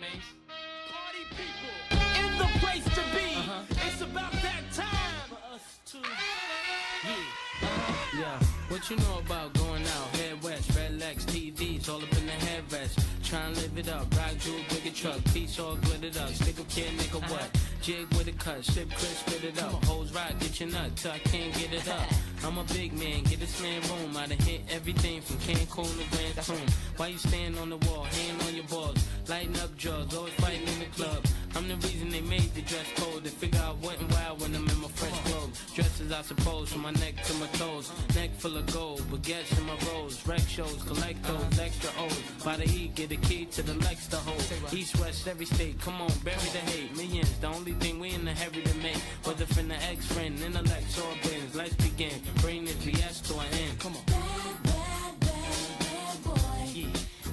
Mace? Party people in the place to be. It's about that time for us to. Yeah, what you know about going out? Head west, red Lex, TVs, all up in the headrest. Try and live it up, rock jewel, bigger truck, piece all glittered up. Stick a kid, nigga, what? Jig with a cut, sip crisp, spit it up. Hoes rock, get your nut till I can't get it up. I'm a big man, get this man room. I done hit everything from Cancun to Grand Tune. Why you stand on the wall, hand on your balls, lighting up drugs, always fighting in the club. I'm the reason they made the dress code. They figure out what and why when I'm in my fresh clothes. Dresses, I suppose, from my neck to my toes. Neck full of gold, baguettes in my rolls. Rec shows, collect those, extra O's. By the heat, get a key to the Lex to hold. East, west, every state, come on, bury the hate. Millions, the only thing we in the hurry to make. Whether from the ex-friend, intellect, or business, let's begin. Bring this BS to an end. Come on. Bad, bad, bad, bad boy. Yeah.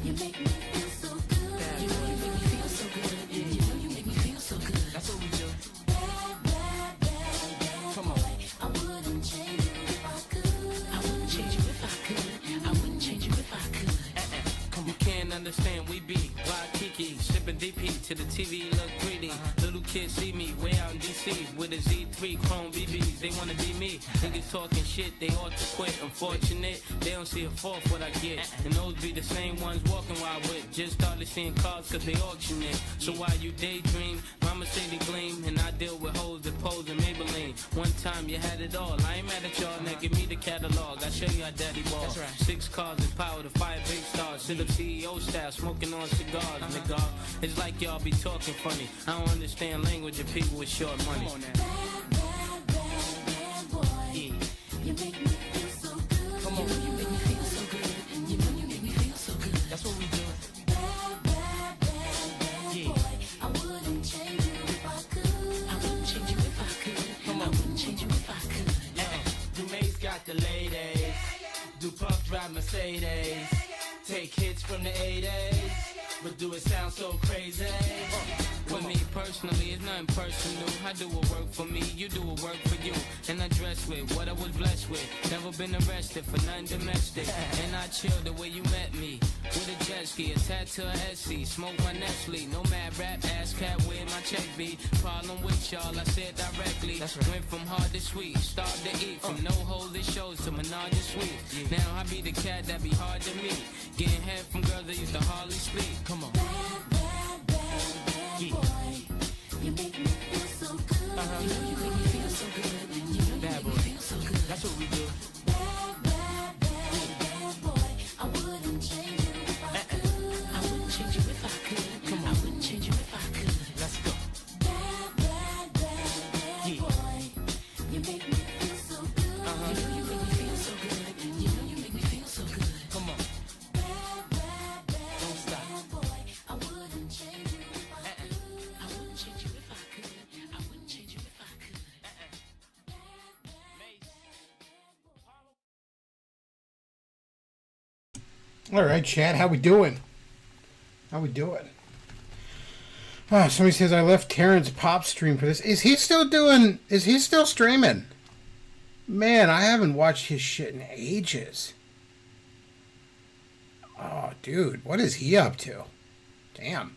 You make me feel so good. Bad You boy. make me feel so good. Yeah. You know you make me feel so good. That's what we do. Bad, bad, bad, bad Come on. boy. I wouldn't change you if I could. I wouldn't change you if I could. I wouldn't change you if I could. You can't understand, we be wild kiki, sipping DP to the TV look greedy. Little kids see me way out in DC with a Z3 Chrome BBs. They wanna be me. Niggas talking shit, they ought to quit. Unfortunate, they don't see a fourth what I get. And those be the same ones walking while I with. Just started seeing cars cause they auction it. So while you daydream, mama say they gleam. And I deal with hoes that pose in Maybelline. One time you had it all. I ain't mad at y'all, now give me the catalog. I show you how daddy ball. That's right. 6 cars and power to 5 big stars. Sit up CEO style, smoking on cigars, nigga. It's like y'all be talking funny. I don't understand language of people with short money. Bad, bad, bad, bad boy. Yeah. You make me feel so good. Come on. You know you make me feel so good. You know you make me feel so good. That's what we do. Bad, bad, bad, bad Yeah. boy. I wouldn't change you if I could. I wouldn't change you if I could. Come I on. wouldn't change you if I could. Do Mace got the ladies. Do Puff drive Mercedes. Take hits from the 80s. But do it sound so crazy? For me personally, it's nothing personal. I do what work for me, you do what work for you. And I dress with what I was blessed with. Never been arrested for nothing domestic. And I chill the way you met me. With a jet ski, a tattoo of SC. Smoke my Nestle, no mad rap, ass cat where my check be. Problem with y'all, I said directly. Went from hard to sweet, starved to eat. From no hold shows to menage and sweet. Now I be the cat that be hard to meet. Getting head from girls that used to hardly sleep. Come on. Bad, bad, bad, bad Yeah. boy. You make me feel so good. You know you make me feel so good. You know you Bad make me boy. feel so good. That's what we do. Bad, bad, bad, bad boy. I wouldn't change you if I could. I wouldn't change you if I could. Come I on. wouldn't change you if I could. Let's go. Bad, bad, bad, bad Yeah. boy. You make me feel so good. You know you make me feel so good. You know you make me feel so good. Come on. Bad, bad, bad, Don't stop. bad boy. I wouldn't change you if I could. I wouldn't change you if I could. I wouldn't change you if I could. All right, Chad, how we doing? How we doing? Ah, somebody says I left Terrence Pop stream for this. Is he still streaming? Man, I haven't watched his shit in ages. Oh, dude, what is he up to? Damn.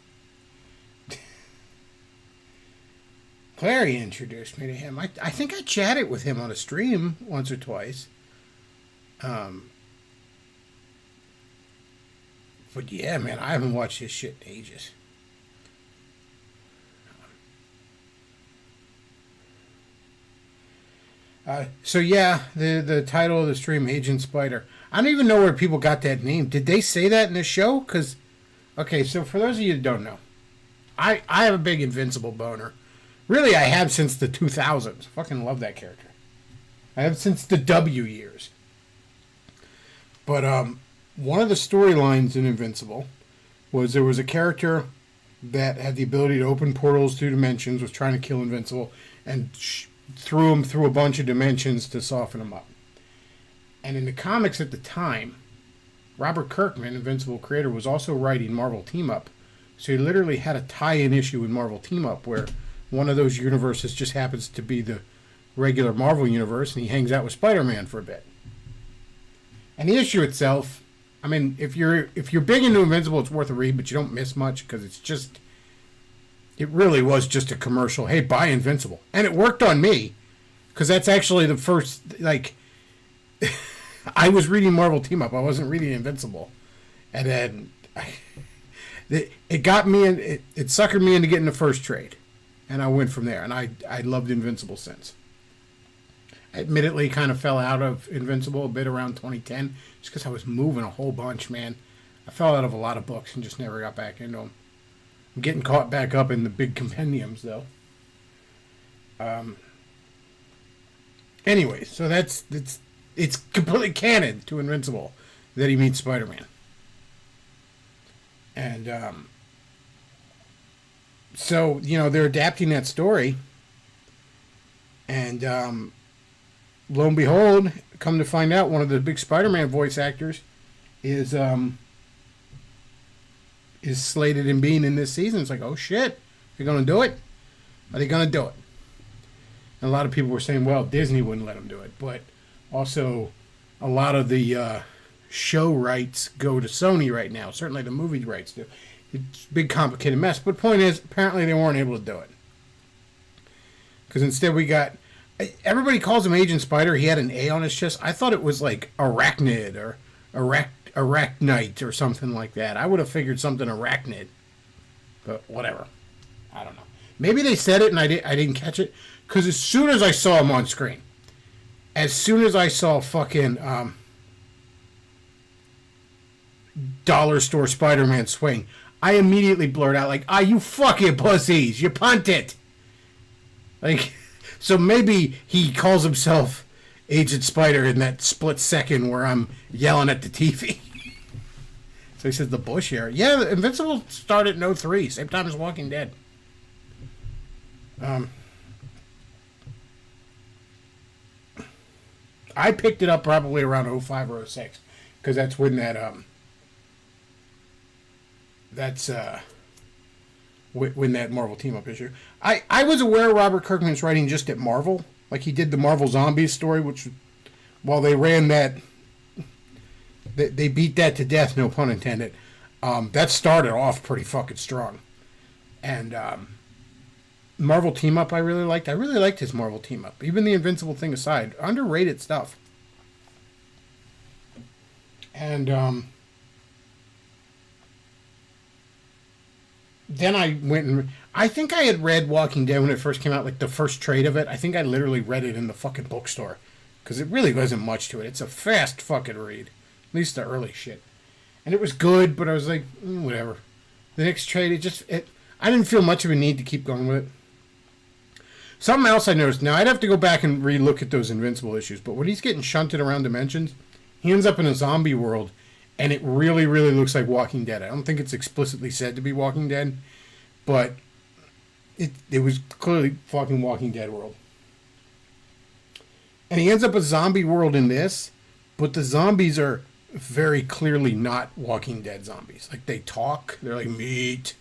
Clary introduced me to him. I think I chatted with him on a stream once or twice. But yeah, man, I haven't watched his shit in ages. So yeah, the title of the stream, Agent Spider. I don't even know where people got that name. Did they say that in the show? Because, okay, so for those of you that don't know, I have a big Invincible boner. Really, I have since the 2000s. Fucking love that character. I have since the W years. But one of the storylines in Invincible was there was a character that had the ability to open portals through dimensions, was trying to kill Invincible, and threw him through a bunch of dimensions to soften him up. And in the comics at the time, Robert Kirkman, Invincible creator, was also writing Marvel Team Up. So he literally had a tie-in issue in Marvel Team Up where one of those universes just happens to be the regular Marvel universe, and he hangs out with Spider-Man for a bit. And the issue itself, I mean, if you're big into Invincible, it's worth a read, but you don't miss much because it's just It really was just a commercial. Hey, buy Invincible. And it worked on me. Because that's actually the first, like, I was reading Marvel Team Up. I wasn't reading Invincible. And then it got me in, it suckered me into getting the first trade. And I went from there. And I loved Invincible since. I admittedly kind of fell out of Invincible a bit around 2010. Just because I was moving a whole bunch, man. I fell out of a lot of books and just never got back into them. I'm getting caught back up in the big compendiums, though. Anyway, so it's completely canon to Invincible that he meets Spider-Man. And, so, you know, they're adapting that story. And, lo and behold, come to find out, one of the big Spider-Man voice actors is slated in being in this season. It's like, oh shit, they're going to do it? Are they going to do it? And a lot of people were saying, well, Disney wouldn't let them do it. But also, a lot of the show rights go to Sony right now. Certainly the movie rights do. It's a big, complicated mess. But the point is, apparently they weren't able to do it. Because instead we got... Everybody calls him Agent Spider. He had an A on his chest. I thought it was like Arachnid or Arachnite or something like that. I would have figured something Arachnid. But whatever. I don't know. Maybe they said it and I didn't catch it. Because as soon as I saw him on screen, as soon as I saw fucking dollar store Spider-Man swing, I immediately blurred out like, you fucking pussies, you punt it. Like, so maybe he calls himself Agent Spider in that split second where I'm yelling at the TV. So he says the Bush era. Yeah, Invincible started in 03, same time as Walking Dead. I picked it up probably around 05 or 06 because that's when when that Marvel team-up issue. I was aware Robert Kirkman's writing just at Marvel. Like he did the Marvel Zombies story, which while they ran that, they beat that to death, no pun intended. That started off pretty fucking strong. And Marvel team-up I really liked. I really liked his Marvel team-up. Even the Invincible thing aside. Underrated stuff. And then I went and... I think I had read Walking Dead when it first came out, like the first trade of it. I think I literally read it in the fucking bookstore. Because it really wasn't much to it. It's a fast fucking read. At least the early shit. And it was good, but I was like, whatever. The next trade, I didn't feel much of a need to keep going with it. Something else I noticed. Now, I'd have to go back and re-look at those Invincible issues, but when he's getting shunted around dimensions, he ends up in a zombie world, and it really, really looks like Walking Dead. I don't think it's explicitly said to be Walking Dead, but it was clearly fucking Walking Dead world. And he ends up a zombie world in this, but the zombies are very clearly not Walking Dead zombies. Like, they talk, they're like, meat,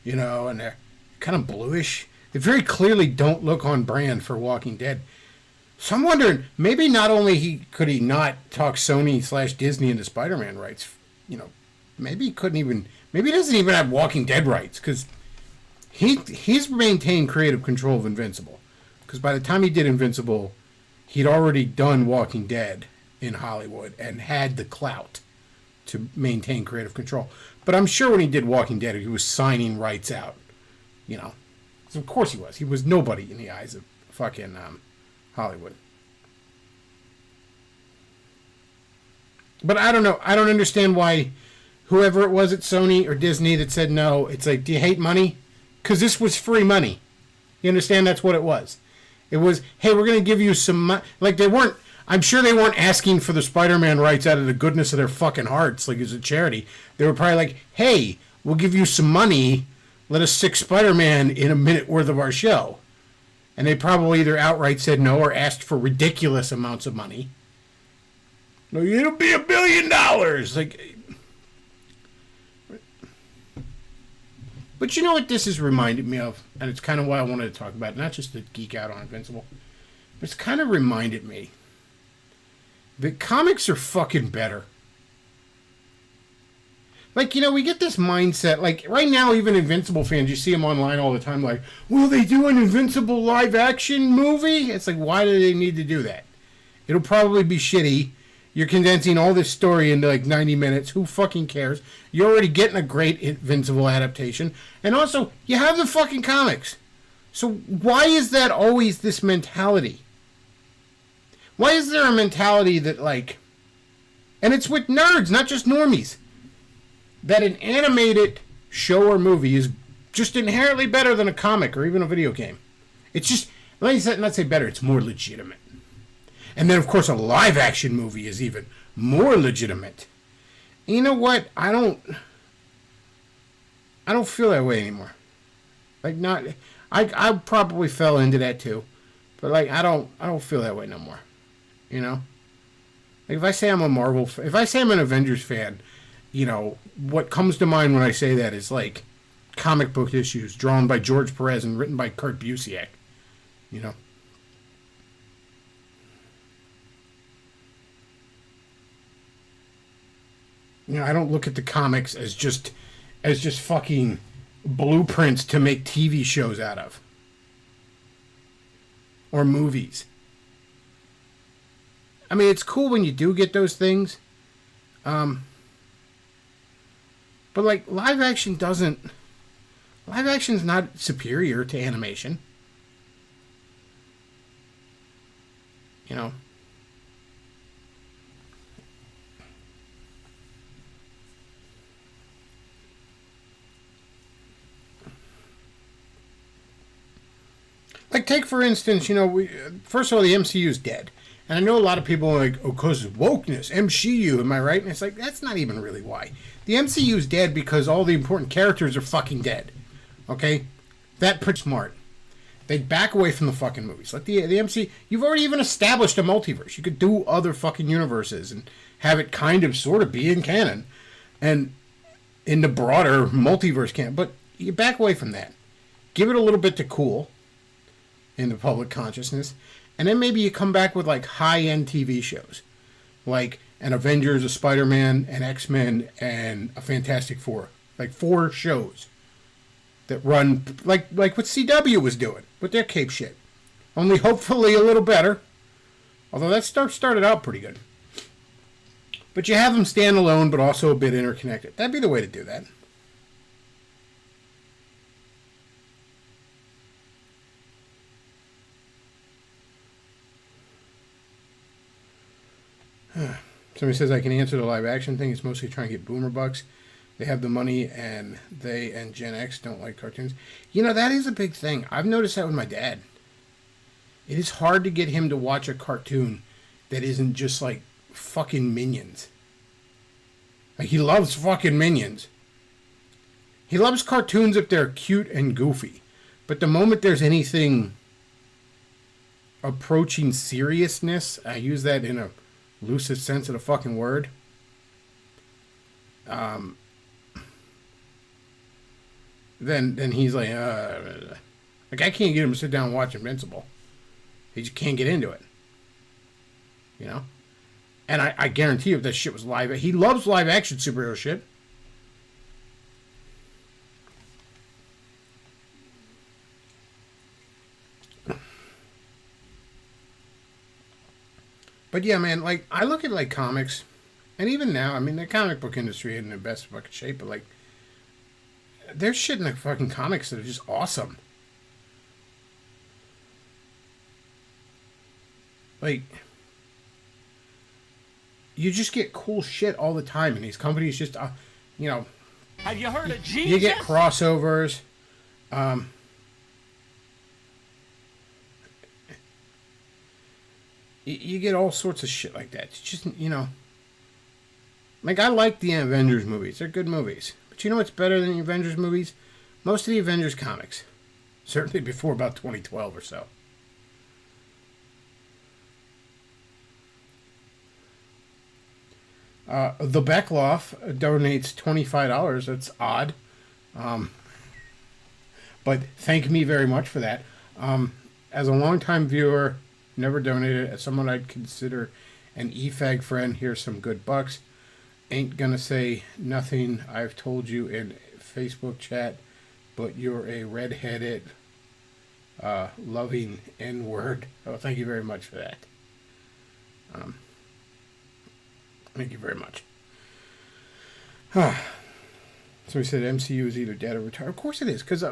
you know, and they're kind of bluish. They very clearly don't look on brand for Walking Dead. So I'm wondering, maybe not only could he not talk Sony/Disney into Spider-Man rights, you know, maybe he doesn't even have Walking Dead rights, because he's maintained creative control of Invincible. Because by the time he did Invincible, he'd already done Walking Dead in Hollywood and had the clout to maintain creative control. But I'm sure when he did Walking Dead, he was signing rights out, you know. So of course he was. He was nobody in the eyes of fucking Hollywood. But I don't know. I don't understand why whoever it was at Sony or Disney that said no, it's like, do you hate money? Because this was free money. You understand? That's what it was. It was, hey, we're going to give you some money. Like, they weren't, I'm sure they weren't asking for the Spider-Man rights out of the goodness of their fucking hearts, like it's a charity. They were probably like, hey, we'll give you some money. Let us stick Spider-Man in a minute worth of our show. And they probably either outright said no or asked for ridiculous amounts of money. No, it'll be $1 billion. Like, but you know what this has reminded me of? And it's kind of why I wanted to talk about it. Not just to geek out on Invincible. But it's kind of reminded me that comics are fucking better. Like, we get this mindset. Like, right now, even Invincible fans, you see them online all the time, like, will they do an Invincible live-action movie? It's like, why do they need to do that? It'll probably be shitty. You're condensing all this story into, like, 90 minutes. Who fucking cares? You're already getting a great Invincible adaptation. And also, you have the fucking comics. So why is that always this mentality? Why is there a mentality that, like... And it's with nerds, not just normies. That an animated show or movie is just inherently better than a comic or even a video game. It's just, let's not say better, it's more legitimate. And then, of course, a live-action movie is even more legitimate. And you know what? I don't feel that way anymore. Like, I probably fell into that too. But, like, I don't feel that way no more. Like, if I say I'm if I say I'm an Avengers fan, what comes to mind when I say that is, like, comic book issues drawn by George Perez and written by Kurt Busiek. I don't look at the comics as just fucking blueprints to make TV shows out of. Or movies. I mean, it's cool when you do get those things. But, like, live action's not superior to animation. Like, take, for instance, first of all, the MCU is dead. And I know a lot of people are like, oh, because of wokeness, MCU, am I right? And it's like, that's not even really why. The MCU is dead because all the important characters are fucking dead. Okay? That's pretty smart. They'd back away from the fucking movies. Like, the MCU, you've already even established a multiverse. You could do other fucking universes and have it kind of, sort of be in canon. And in the broader multiverse canon. But you back away from that. Give it a little bit to cool in the public consciousness. And then maybe you come back with, like, high-end TV shows. Like an Avengers, a Spider-Man, an X-Men, and a Fantastic Four. Like 4 shows that run like what CW was doing with their cape shit. Only hopefully a little better. Although that started out pretty good. But you have them stand alone, but also a bit interconnected. That'd be the way to do that. Somebody says I can answer the live action thing. It's mostly trying to get boomer bucks. They have the money, and they and Gen X don't like cartoons. That is a big thing. I've noticed that with my dad. It is hard to get him to watch a cartoon that isn't just like fucking Minions. Like, he loves fucking Minions. He loves cartoons if they're cute and goofy. But the moment there's anything approaching seriousness, I use that in a lucid sense of the fucking word. Then he's like I can't get him to sit down and watch Invincible. He just can't get into it. And I guarantee you if that shit was live, he loves live action superhero shit. But yeah, man, like, I look at, like, comics, and even now, I mean, the comic book industry isn't in the best fucking shape, but, like, there's shit in the fucking comics that are just awesome. Like, you just get cool shit all the time, and these companies just, Have you heard of Jesus? You get crossovers. You get all sorts of shit like that. It's just, like, I like the Avengers movies. They're good movies. But you know what's better than the Avengers movies? Most of the Avengers comics. Certainly before about 2012 or so. The Bechtloff donates $25. That's odd. But thank me very much for that. As a longtime viewer, never donated. As someone I'd consider an EFAG friend, here's some good bucks. ain't gonna say nothing I've told you in Facebook chat, but you're a red-headed, loving N-word. Oh, thank you very much for that. Thank you very much. So he said MCU is either dead or retired. Of course it is, because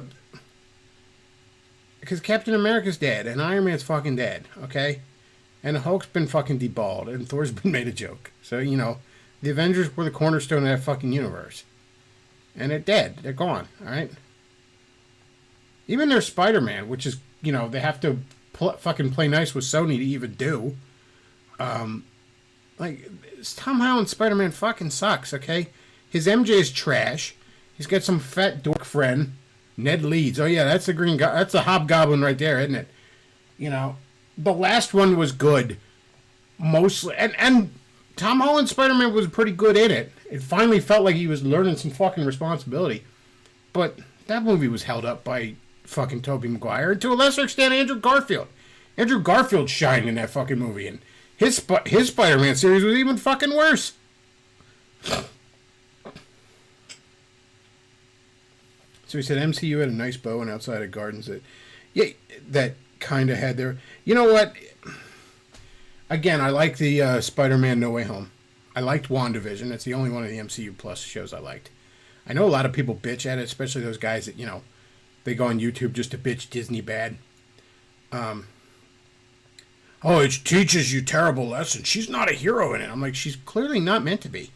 Captain America's dead, and Iron Man's fucking dead, okay? And the Hulk's been fucking deballed, and Thor's been made a joke. So, you know, the Avengers were the cornerstone of that fucking universe. And they're dead. They're gone, alright? Even their Spider-Man, which is, you know, they have to fucking play nice with Sony to even do. Like, Tom Holland's Spider-Man fucking sucks, okay? His MJ is trash. He's got some fat dork friend, Ned Leeds. Oh, yeah, that's the green guy. That's the Hobgoblin right there, isn't it? You know, the last one was good. Mostly. And Tom Holland's Spider-Man was pretty good in it. It finally felt like he was learning some fucking responsibility. But that movie was held up by fucking Tobey Maguire. And to a lesser extent, Andrew Garfield. Andrew Garfield shined in that fucking movie. And his Spider-Man series was even fucking worse. So he said MCU had a nice bow and outside of gardens that kind of had their... You know what? Again, I like the Spider-Man No Way Home. I liked WandaVision. It's the only one of the MCU Plus shows I liked. I know a lot of people bitch at it, especially those guys that, you know, they go on YouTube just to bitch Disney bad. Oh, it teaches you terrible lessons. She's not a hero in it. I'm like, she's clearly not meant to be.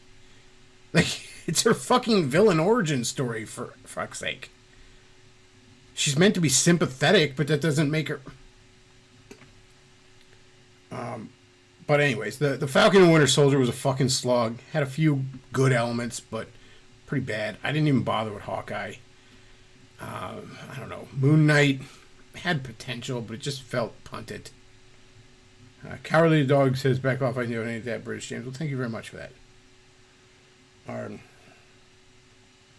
Like, it's her fucking villain origin story, for fuck's sake. She's meant to be sympathetic, but that doesn't make her... But anyways, the Falcon and Winter Soldier was a fucking slog. Had a few good elements, but pretty bad. I didn't even bother with Hawkeye. I don't know. Moon Knight had potential, but it just felt punted. Cowardly Dog says, back off, I donate that, British James. Well, thank you very much for that.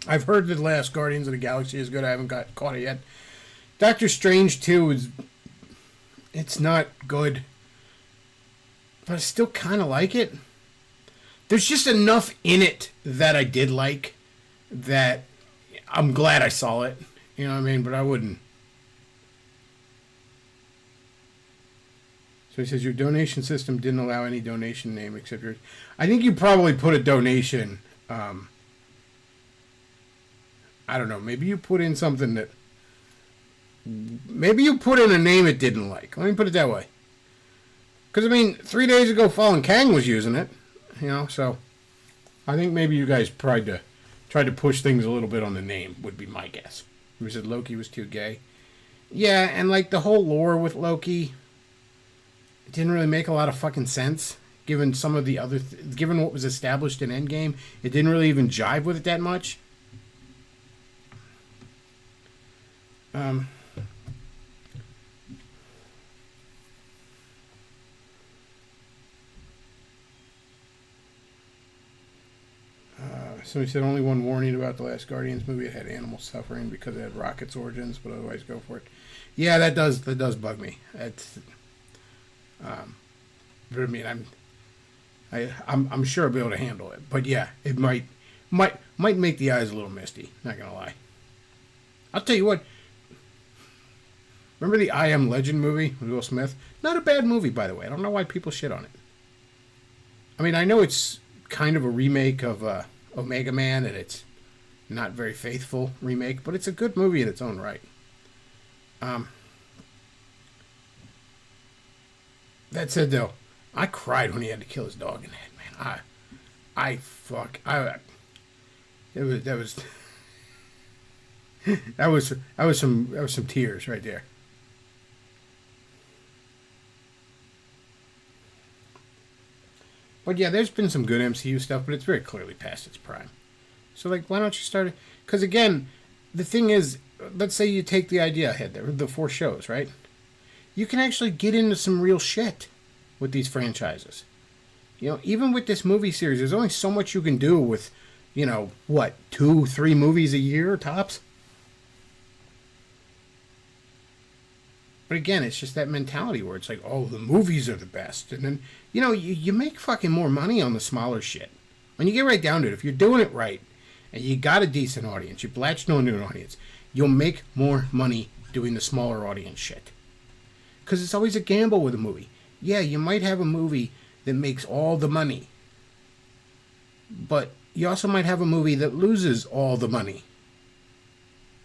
I've heard that the last Guardians of the Galaxy is good. I haven't caught it yet. Doctor Strange 2 it's not good. But I still kind of like it. There's just enough in it that I did like that I'm glad I saw it. You know what I mean? But I wouldn't. So he says, your donation system didn't allow any donation name except yours. I think you probably put a donation. I don't know. Maybe you put in something that... Maybe you put in a name it didn't like. Let me put it that way. Because, I mean, 3 days ago, Fallen Kang was using it. You know, so... I think maybe you guys tried to push things a little bit on the name, would be my guess. We said Loki was too gay. Yeah, and, like, the whole lore with Loki... It didn't really make a lot of fucking sense. Given some of the other... given what was established in Endgame. It didn't really even jive with it that much. Somebody said only one warning about the last Guardians movie. It had animal suffering because it had Rocket's origins, but otherwise go for it. Yeah, that does bug me. It's, but I mean, I'm sure I'll be able to handle it. But yeah, it might make the eyes a little misty. Not gonna lie. I'll tell you what. Remember the I Am Legend movie with Will Smith? Not a bad movie, by the way. I don't know why people shit on it. I mean, I know it's kind of a remake of Omega Man, and it's not very faithful remake, but it's a good movie in its own right. That said, though, I cried when he had to kill his dog in that, man. That was some tears right there. But yeah, there's been some good MCU stuff, but it's very clearly past its prime. So, like, why don't you start it? Because, again, the thing is, let's say you take the idea ahead there, the 4 shows, right? You can actually get into some real shit with these franchises. You know, even with this movie series, there's only so much you can do with, you know, what, 2-3 movies a year, tops? But again, it's just that mentality where it's like, oh, the movies are the best. And then, you know, you make fucking more money on the smaller shit. When you get right down to it, if you're doing it right, and you got a decent audience, you're latched onto an audience, you'll make more money doing the smaller audience shit. Because it's always a gamble with a movie. Yeah, you might have a movie that makes all the money. But you also might have a movie that loses all the money.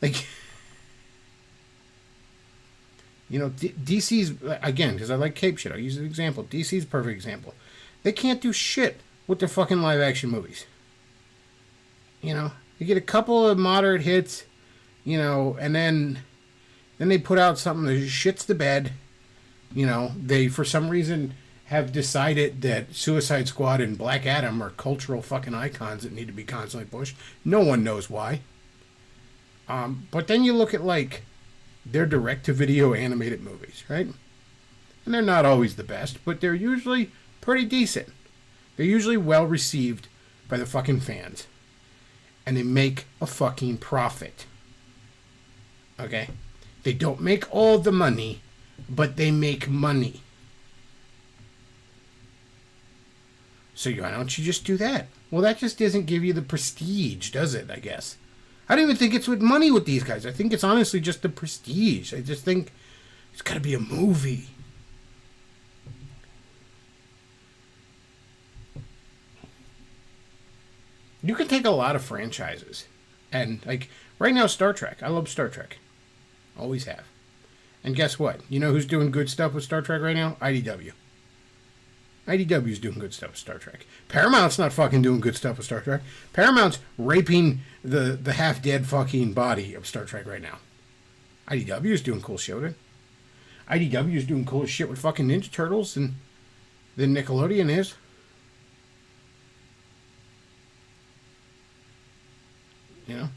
Like, you know, DC's, again, because I like cape shit, I'll use an example. DC's a perfect example. They can't do shit with their fucking live action movies. You know, you get a couple of moderate hits, you know, and then they put out something that shits the bed. You know, they, for some reason, have decided that Suicide Squad and Black Adam are cultural fucking icons that need to be constantly pushed. No one knows why. But then you look at, like, their direct-to-video animated movies, right? And they're not always the best, but they're usually pretty decent. They're usually well-received by the fucking fans. And they make a fucking profit. Okay? They don't make all the money, but they make money. So why don't you just do that? Well, that just doesn't give you the prestige, does it, I guess? I don't even think it's with money with these guys. I think it's honestly just the prestige. I just think it's got to be a movie. You can take a lot of franchises. And, like, right now, Star Trek. I love Star Trek. Always have. And guess what? You know who's doing good stuff with Star Trek right now? IDW. IDW's doing good stuff with Star Trek. Paramount's not fucking doing good stuff with Star Trek. Paramount's raping the half-dead fucking body of Star Trek right now. IDW's doing cool shit with it. IDW's doing cool shit with fucking Ninja Turtles than Nickelodeon is. You know?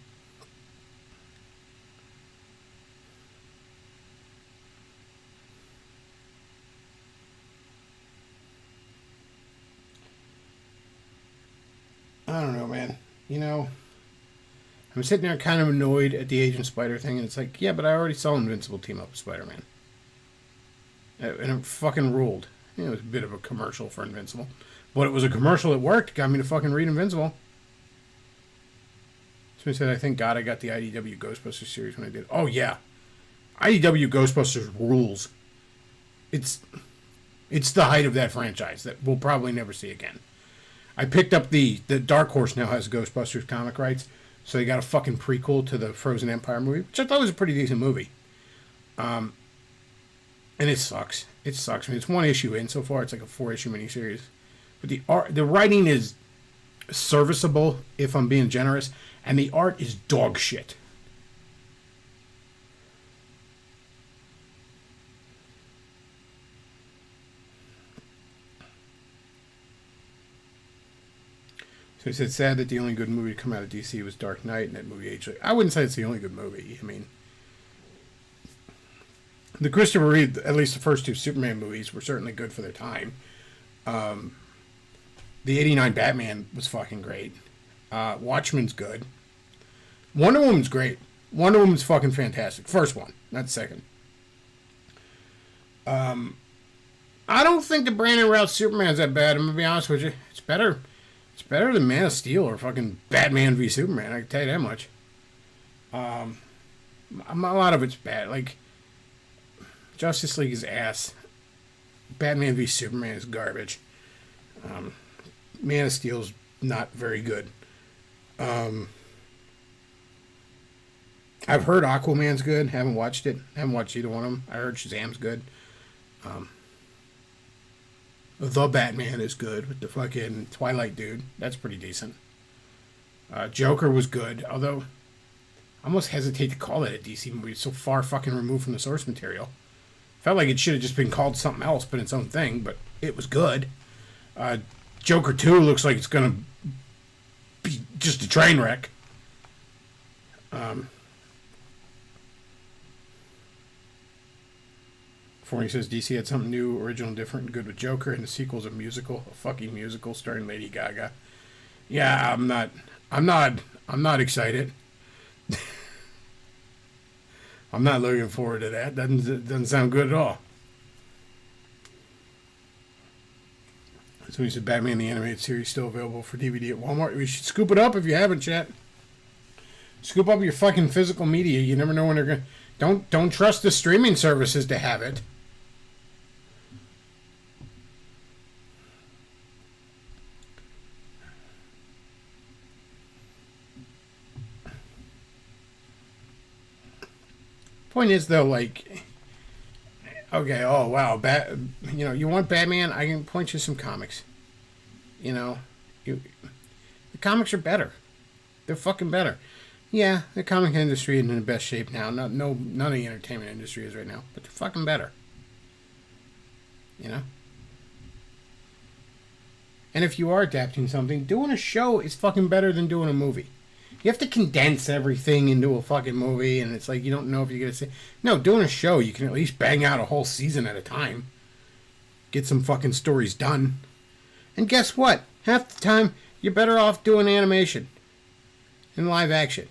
I don't know, man. You know, I'm sitting there kind of annoyed at the Agent Spider thing, and it's like, yeah, but I already saw Invincible team up with Spider-Man. And it fucking ruled. You know, it was a bit of a commercial for Invincible. But it was a commercial that worked. Got me to fucking read Invincible. Somebody said, I thank God I got the IDW Ghostbusters series when I did. Oh, yeah. IDW Ghostbusters rules. It's the height of that franchise that we'll probably never see again. I picked up the Dark Horse now has Ghostbusters comic rights, so they got a fucking prequel to the Frozen Empire movie, which I thought was a pretty decent movie. And it sucks. It sucks. I mean, it's one issue in. So far, it's like a 4-issue miniseries. But the writing is serviceable, if I'm being generous, and the art is dog shit. So he said, sad that the only good movie to come out of DC was Dark Knight, and that movie aged. I wouldn't say it's the only good movie. I mean, the Christopher Reeve, at least the first two Superman movies, were certainly good for their time. The 89 Batman was fucking great. Watchmen's good. Wonder Woman's great. Wonder Woman's fucking fantastic. First one, not the second. I don't think the Brandon Routh Superman's that bad. I'm gonna be honest with you. It's better. It's better than Man of Steel or fucking Batman v Superman. I can tell you that much. A lot of it's bad. Like Justice League is ass. Batman v Superman is garbage. Man of Steel's not very good. I've heard Aquaman's good. Haven't watched it. Haven't watched either one of them. I heard Shazam's good. The Batman is good with the fucking Twilight dude. That's pretty decent. Joker was good, although I almost hesitate to call it a DC movie. It's so far fucking removed from the source material. Felt like it should have just been called something else, but its own thing, but it was good. Joker 2 looks like it's going to be just a train wreck. Before he says DC had something new, original, different, and good with Joker, and the sequel's a musical, a fucking musical starring Lady Gaga. Yeah, I'm not excited. I'm not looking forward to that. Doesn't sound good at all. So he said Batman the Animated Series still available for DVD at Walmart. We should scoop it up if you haven't, chat. Scoop up your fucking physical media. You never know when they're gonna... Don't trust the streaming services to have it. Point is, though, like... Okay, oh, wow. You want Batman? I can point you some comics. The comics are better. They're fucking better. Yeah, the comic industry isn't in the best shape now. None of the entertainment industry is right now. But they're fucking better. And if you are adapting something, doing a show is fucking better than doing a movie. You have to condense everything into a fucking movie, and it's like you don't know if you're going to say... No, doing a show, you can at least bang out a whole season at a time. Get some fucking stories done. And guess what? Half the time, you're better off doing animation and live action.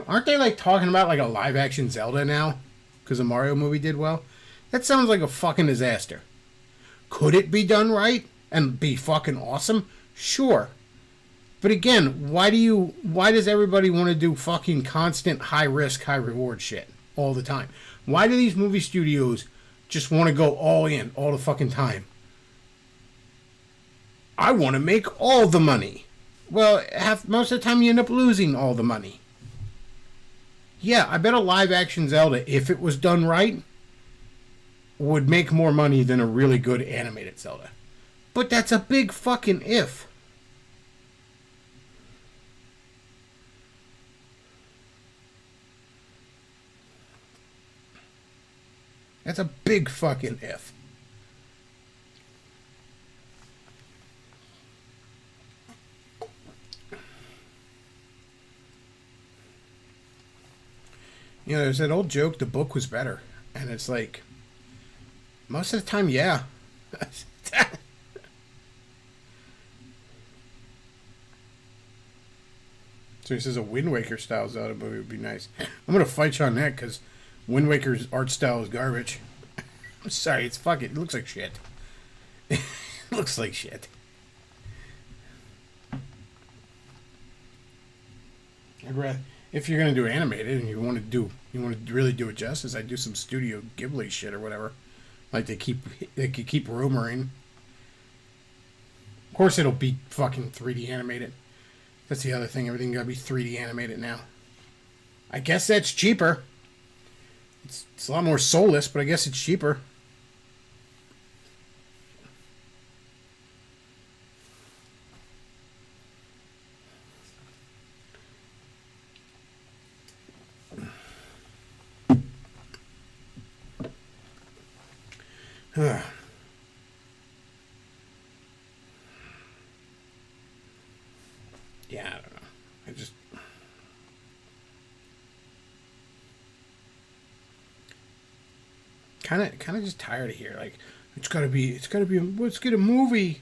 Aren't they like talking about like a live action Zelda now? Because the Mario movie did well? That sounds like a fucking disaster. Could it be done right and be fucking awesome? Sure. But again, why does everybody want to do fucking constant high risk, high reward shit all the time? Why do these movie studios just want to go all in all the fucking time? I want to make all the money. Well, most of the time you end up losing all the money. Yeah, I bet a live action Zelda, if it was done right, would make more money than a really good animated Zelda. But that's a big fucking if. That's a big fucking if. There's that old joke, the book was better. And it's like, most of the time, yeah. So he says a Wind Waker style Zelda movie would be nice. I'm going to fight you on that because Wind Waker's art style is garbage. I'm sorry, it's fucking... It looks like shit. It looks like shit. I'd rather... If you're going to do animated and you want to really do it justice, I'd do some Studio Ghibli shit or whatever. Like they keep rumoring. Of course it'll be fucking 3D animated. That's the other thing. Everything got to be 3D animated now. I guess that's cheaper. It's a lot more soulless, but I guess it's cheaper. Yeah, I don't know. I just... Kind of just tired of here. Like, let's get a movie. Let's get a movie.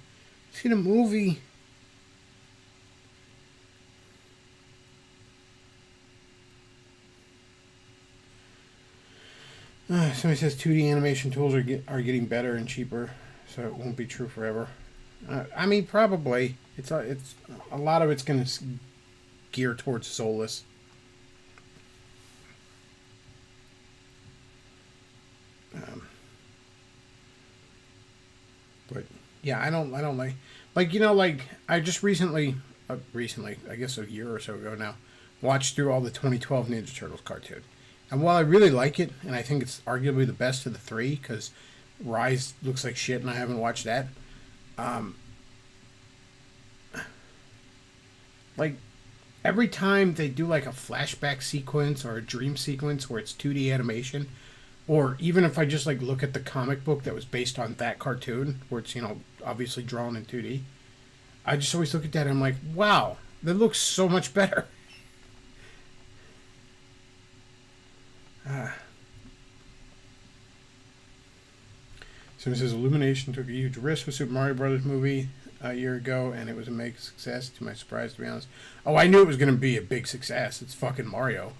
Somebody says 2D animation tools are getting better and cheaper, so it won't be true forever. I mean, probably. It's a lot of it's going to gear towards soulless. But yeah, I don't like I just recently, I guess a year or so ago now, watched through all the 2012 Ninja Turtles cartoon. And while I really like it, and I think it's arguably the best of the three, because Rise looks like shit and I haven't watched that, like, every time they do like a flashback sequence or a dream sequence where it's 2D animation, or even if I just like look at the comic book that was based on that cartoon, where it's, obviously drawn in 2D, I just always look at that and I'm like, wow, that looks so much better. So it says Illumination took a huge risk with Super Mario Brothers movie a year ago, and it was a mega success, to my surprise, to be honest. Oh, I knew it was going to be a big success. It's fucking Mario.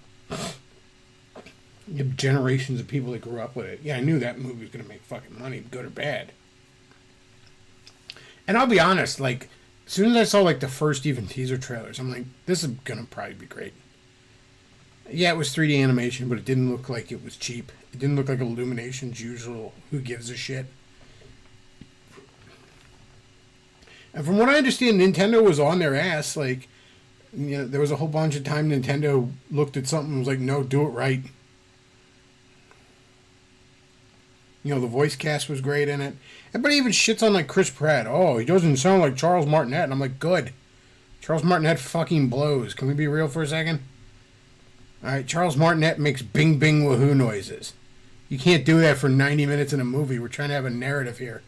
You have generations of people that grew up with it. Yeah, I knew that movie was going to make fucking money, good or bad. And I'll be honest, like, as soon as I saw, like, the first even teaser trailers, I'm like, this is gonna probably be great. Yeah, it was 3D animation, but it didn't look like it was cheap. It didn't look like Illumination's usual who gives a shit. And from what I understand, Nintendo was on their ass. Like, you know, there was a whole bunch of time Nintendo looked at something and was like, no, do it right. You know, the voice cast was great in it. Everybody even shits on, like, Chris Pratt. Oh, he doesn't sound like Charles Martinet. And I'm like, good. Charles Martinet fucking blows. Can we be real for a second? Alright, Charles Martinet makes bing bing woohoo noises. You can't do that for 90 minutes in a movie. We're trying to have a narrative here.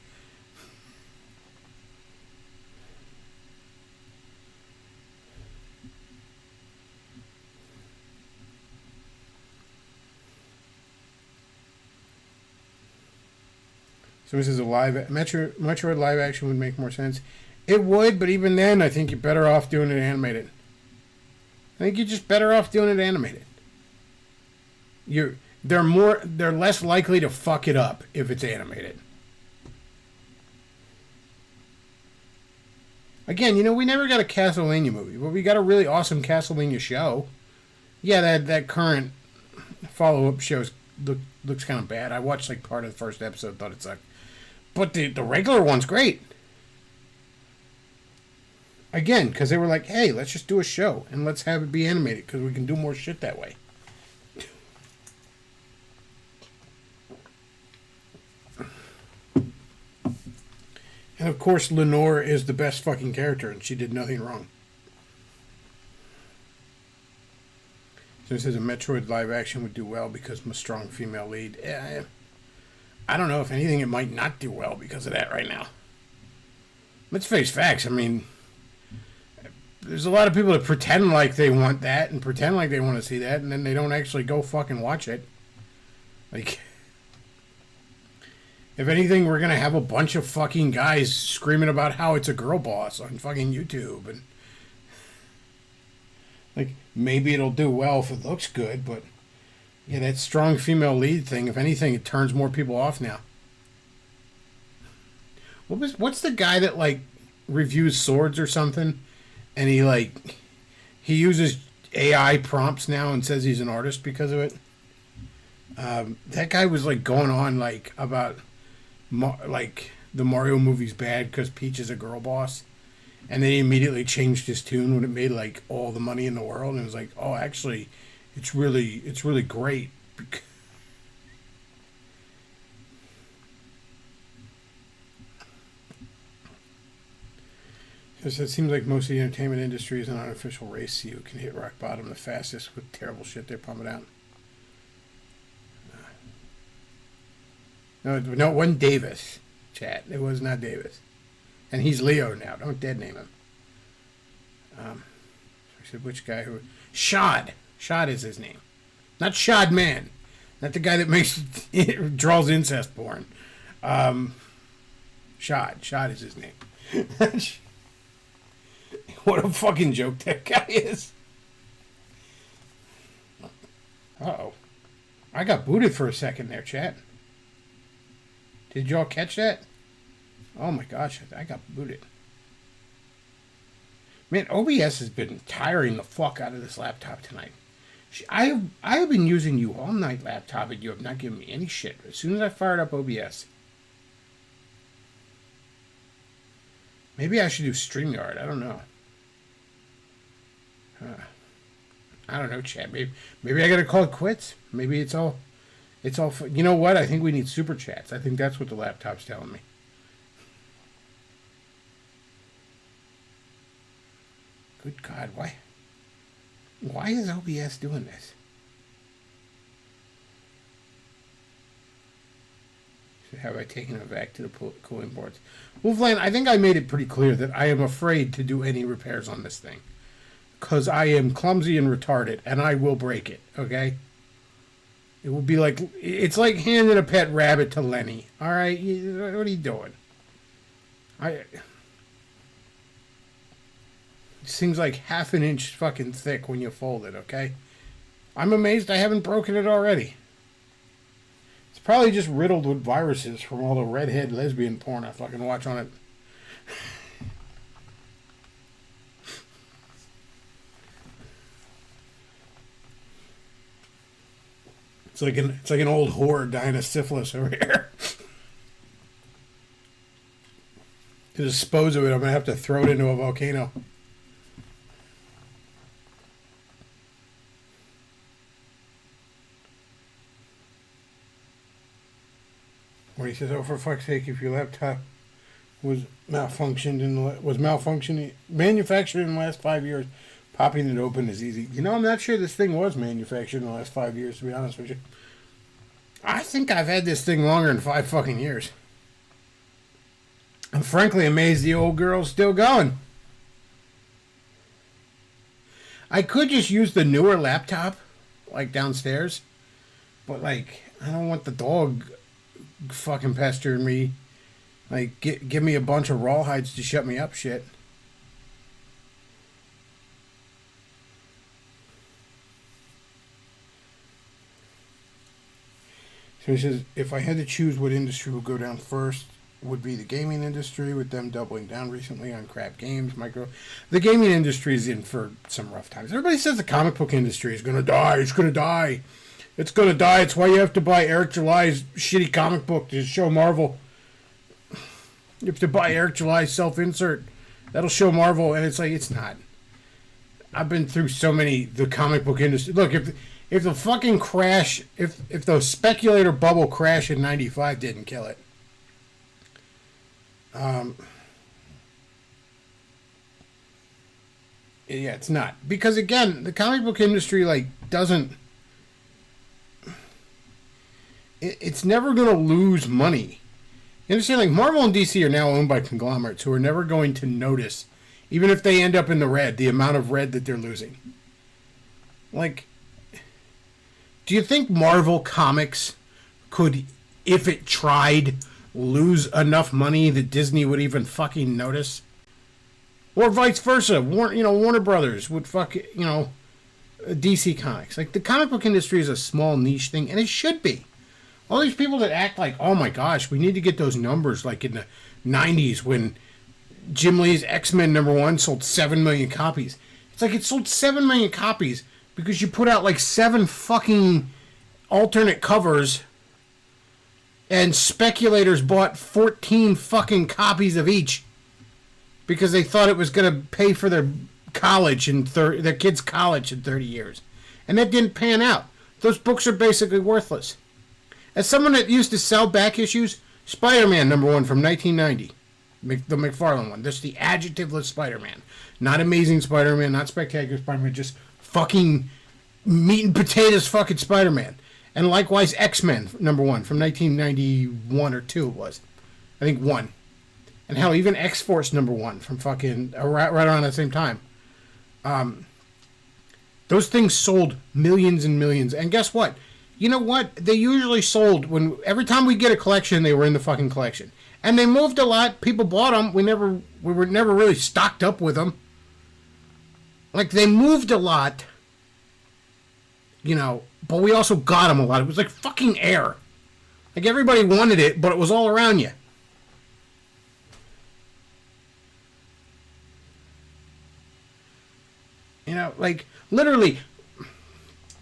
So this is a Metroid live action would make more sense. It would, but even then, I think you're better off doing it animated. I think you're just better off doing it animated. They're less likely to fuck it up if it's animated. Again, you know, we never got a Castlevania movie, but we got a really awesome Castlevania show. Yeah, that current follow-up show looks kind of bad. I watched like part of the first episode, thought it sucked. But the regular one's great. Again, because they were like, hey, let's just do a show and let's have it be animated because we can do more shit that way. And of course, Lenore is the best fucking character and she did nothing wrong. So it says a Metroid live action would do well because of a strong female lead. I don't know. If anything, it might not do well because of that right now. Let's face facts. I mean, there's a lot of people that pretend like they want that and pretend like they want to see that, and then they don't actually go fucking watch it. Like, if anything, we're going to have a bunch of fucking guys screaming about how it's a girl boss on fucking YouTube. And, like, maybe it'll do well if it looks good, but yeah, that strong female lead thing, if anything, it turns more people off now. What's the guy that, like, reviews swords or something? And he uses AI prompts now and says he's an artist because of it. That guy was, like, going on, like, about, like, the Mario movie's bad because Peach is a girl boss. And then he immediately changed his tune when it made, like, all the money in the world. And it was like, oh, actually, it's really great. Because it seems like most of the entertainment industry is an unofficial race, so you can hit rock bottom the fastest with terrible shit they're pumping out. No, it wasn't Davis, chat. It was not Davis. And he's Leo now. Don't dead name him. I said, which guy who... Shad. Shad is his name. Not Shad Man. Not the guy that draws incest porn. Shad. Shad is his name. What a fucking joke that guy is. Uh-oh. I got booted for a second there, chat. Did y'all catch that? Oh my gosh, I got booted. Man, OBS has been tiring the fuck out of this laptop tonight. I have been using you all night, laptop, and you have not given me any shit. As soon as I fired up OBS. Maybe I should do StreamYard. I don't know. I don't know, chat. Maybe I gotta call it quits. Maybe it's all... You know what? I think we need super chats. I think that's what the laptop's telling me. Good God, why? Why is OBS doing this? So have I taken it back to the cooling boards? Wolfland, I think I made it pretty clear that I am afraid to do any repairs on this thing. Because I am clumsy and retarded, and I will break it, okay? It will be like... It's like handing a pet rabbit to Lenny. Alright? What are you doing? This thing's like half an inch fucking thick when you fold it, okay? I'm amazed I haven't broken it already. It's probably just riddled with viruses from all the redhead lesbian porn I fucking watch on it. It's like an old whore dying of syphilis over here. To dispose of it, I'm gonna have to throw it into a volcano. Where he says, "Oh, for fuck's sake, if your laptop was malfunctioning, manufactured in the last 5 years, popping it open is easy." You know, I'm not sure this thing was manufactured in the last 5 years, to be honest with you. I think I've had this thing longer than 5 fucking years. I'm frankly amazed the old girl's still going. I could just use the newer laptop, like downstairs, but like, I don't want the dog fucking pestering me. Like, give me a bunch of rawhides to shut me up shit. So he says, if I had to choose what industry would go down first, would be the gaming industry, with them doubling down recently on crap games. The gaming industry is in for some rough times. Everybody says the comic book industry is going to die. It's going to die. It's going to die. It's why you have to buy Eric July's shitty comic book to show Marvel. You have to buy Eric July's self-insert. That'll show Marvel, and it's like, it's not. I've been through so many, the comic book industry. Look, if the fucking crash, if the speculator bubble crash in 95 didn't kill it, yeah, it's not. Because again, the comic book industry, like, doesn't, it's never going to lose money. You understand? Like, Marvel and DC are now owned by conglomerates who are never going to notice, even if they end up in the red, the amount of red that they're losing. Like, do you think Marvel Comics could, if it tried, lose enough money that Disney would even fucking notice? Or vice versa. Warner Brothers would DC Comics. Like, the comic book industry is a small niche thing, and it should be. All these people that act like, oh my gosh, we need to get those numbers like in the 90s when Jim Lee's X-Men #1 sold 7 million copies. It's like, it sold 7 million copies because you put out like 7 fucking alternate covers and speculators bought 14 fucking copies of each because they thought it was going to pay for their college in their kids' college in 30 years. And that didn't pan out. Those books are basically worthless. As someone that used to sell back issues, Spider-Man #1 from 1990, the McFarlane one. That's the adjectiveless Spider-Man. Not Amazing Spider-Man, not Spectacular Spider-Man, just fucking meat and potatoes fucking Spider-Man. And likewise, X-Men #1 from 1991 or 2 it was. I think 1. And hell, even X-Force #1 from fucking right around the same time. Those things sold millions and millions. And guess what? You know what? They usually sold every time we get a collection, they were in the fucking collection. And they moved a lot. People bought them. We were never really stocked up with them. Like, they moved a lot, but we also got them a lot. It was like fucking air. Like, everybody wanted it, but it was all around you. Like, literally,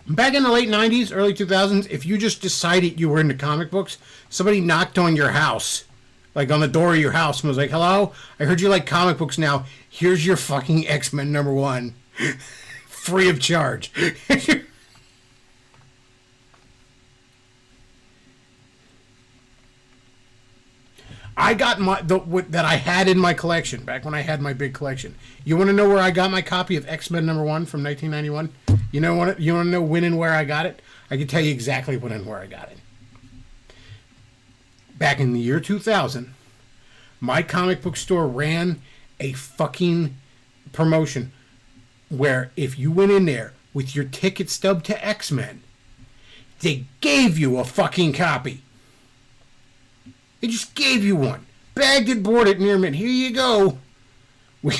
back in the late 90s, early 2000s, if you just decided you were into comic books, somebody knocked on your house, like on the door of your house, and was like, hello, I heard you like comic books now. Here's your fucking X-Men #1. Free of charge. I got that I had in my collection back when I had my big collection. You want to know where I got my copy of X-Men #1 from 1991? You want to know when and where I got it? I can tell you exactly when and where I got it. Back in the year 2000, my comic book store ran a fucking promotion where if you went in there with your ticket stub to X-Men, they gave you a fucking copy. They just gave you one. Bagged it, boarded, near mint. Here you go. We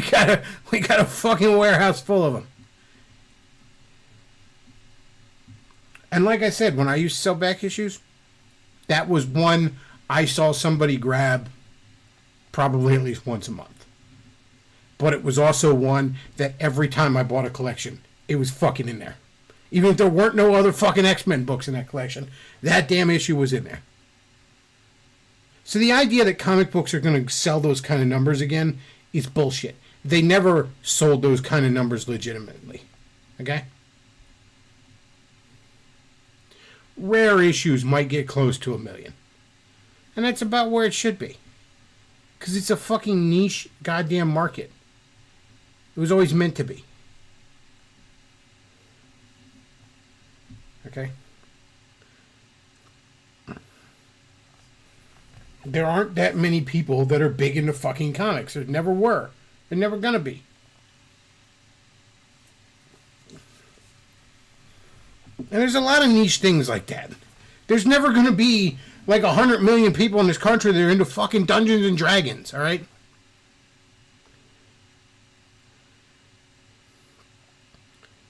got a fucking warehouse full of them. And like I said, when I used to sell back issues, that was one I saw somebody grab probably at least once a month. But it was also one that every time I bought a collection, it was fucking in there. Even if there weren't no other fucking X-Men books in that collection, that damn issue was in there. So the idea that comic books are going to sell those kind of numbers again is bullshit. They never sold those kind of numbers legitimately. Okay? Rare issues might get close to 1 million. And that's about where it should be. Because it's a fucking niche goddamn market. It was always meant to be. Okay? There aren't that many people that are big into fucking comics. There never were. They're never gonna be. And there's a lot of niche things like that. There's never gonna be like 100 million people in this country that are into fucking Dungeons and Dragons, alright?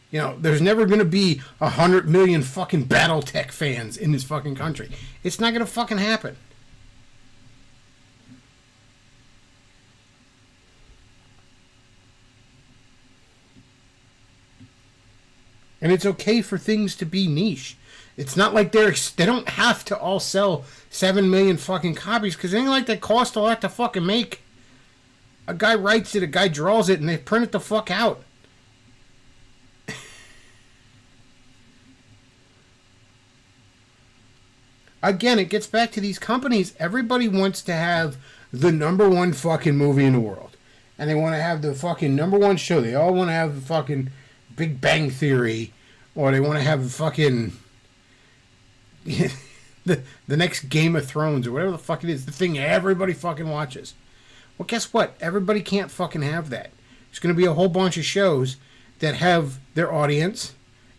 You know, there's never going to be 100 million fucking Battletech fans in this fucking country. It's not going to fucking happen. And it's okay for things to be niche. It's not like they don't have to all sell 7 million fucking copies, because anything like that costs a lot to fucking make. A guy writes it, a guy draws it, and they print it the fuck out. Again, it gets back to these companies. Everybody wants to have the number one fucking movie in the world. And they want to have the fucking number one show. They all want to have the fucking Big Bang Theory. Or they want to have the fucking... the next Game of Thrones. Or whatever the fuck it is. The thing everybody fucking watches. Well, guess what? Everybody can't fucking have that. There's going to be a whole bunch of shows that have their audience.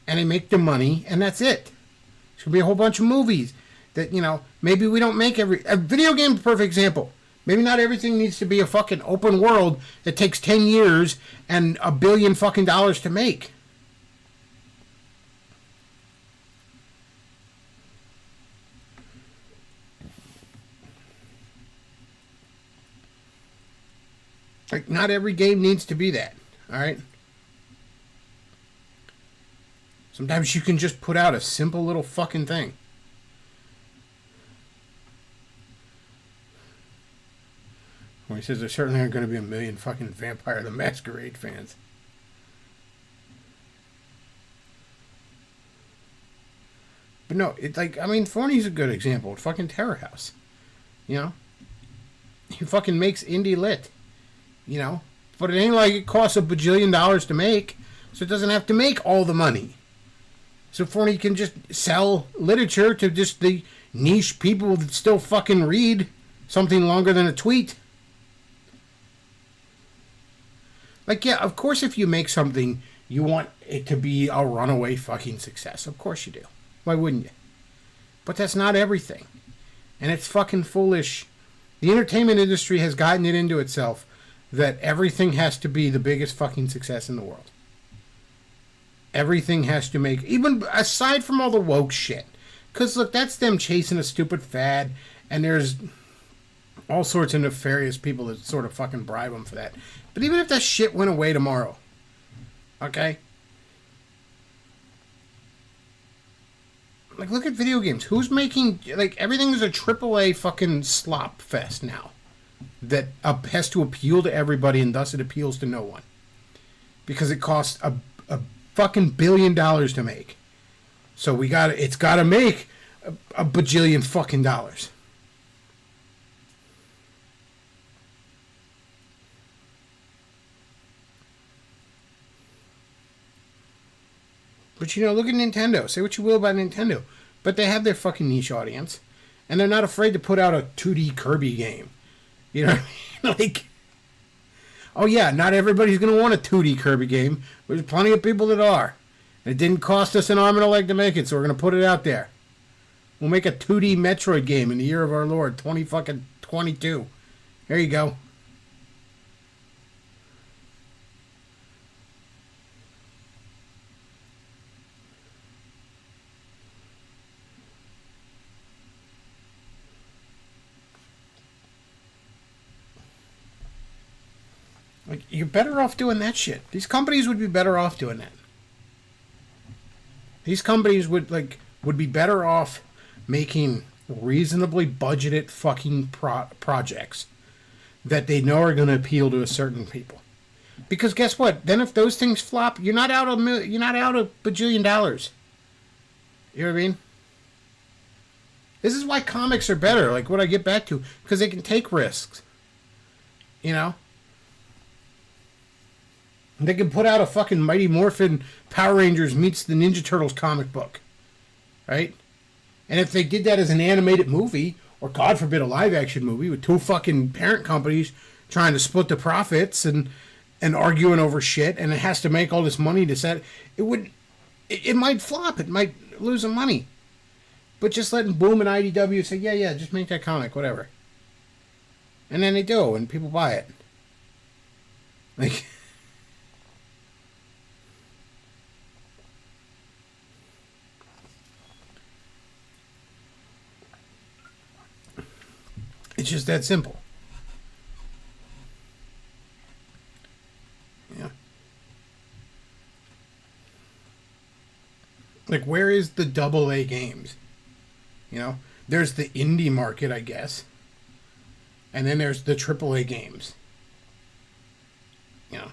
And they make their money. And that's it. There's going to be a whole bunch of movies. That, you know, maybe we don't make every... A video game is a perfect example. Maybe not everything needs to be a fucking open world that takes 10 years and $1 billion fucking dollars to make. Like, not every game needs to be that. Alright? Sometimes you can just put out a simple little fucking thing. Well, he says there certainly aren't going to be 1 million fucking Vampire the Masquerade fans. But no, it's like, I mean, Forney's a good example. Fucking Terror House. You know? He fucking makes indie lit. You know? But it ain't like it costs $1 bajillion to make, so it doesn't have to make all the money. So Forney can just sell literature to just the niche people that still fucking read something longer than a tweet. Like, yeah, of course if you make something, you want it to be a runaway fucking success. Of course you do. Why wouldn't you? But that's not everything. And it's fucking foolish. The entertainment industry has gotten it into itself that everything has to be the biggest fucking success in the world. Everything has to make... Even aside from all the woke shit. Because, look, that's them chasing a stupid fad. And there's all sorts of nefarious people that sort of fucking bribe them for that. But even if that shit went away tomorrow, okay? Like, look at video games. Who's making... Like, everything is a AAA fucking slop fest now. That has to appeal to everybody, and thus it appeals to no one. Because it costs a fucking $1 billion to make. So it's got to make a bajillion fucking dollars. But, you know, look at Nintendo. Say what you will about Nintendo. But they have their fucking niche audience. And they're not afraid to put out a 2D Kirby game. You know what I mean? Like, oh yeah, not everybody's going to want a 2D Kirby game. There's plenty of people that are. And it didn't cost us an arm and a leg to make it, so we're going to put it out there. We'll make a 2D Metroid game in the year of our Lord, 2022. There you go. Like, you're better off doing that shit. These companies would be better off doing that. These companies would be better off making reasonably budgeted fucking projects that they know are going to appeal to a certain people. Because guess what? Then if those things flop, you're not out a bajillion dollars. You know what I mean? This is why comics are better. Like what I get back to, because they can take risks. You know. They can put out a fucking Mighty Morphin Power Rangers meets the Ninja Turtles comic book. Right? And if they did that as an animated movie, or God forbid a live action movie with two fucking parent companies trying to split the profits and arguing over shit, and it has to make all this money to set, it might flop. It might lose some money. But just letting Boom and IDW say, yeah, just make that comic, whatever. And then they do, and people buy it. Like... It's just that simple. Yeah. Like, where is the AA games? You know, there's the indie market, I guess. And then there's the AAA games. You know.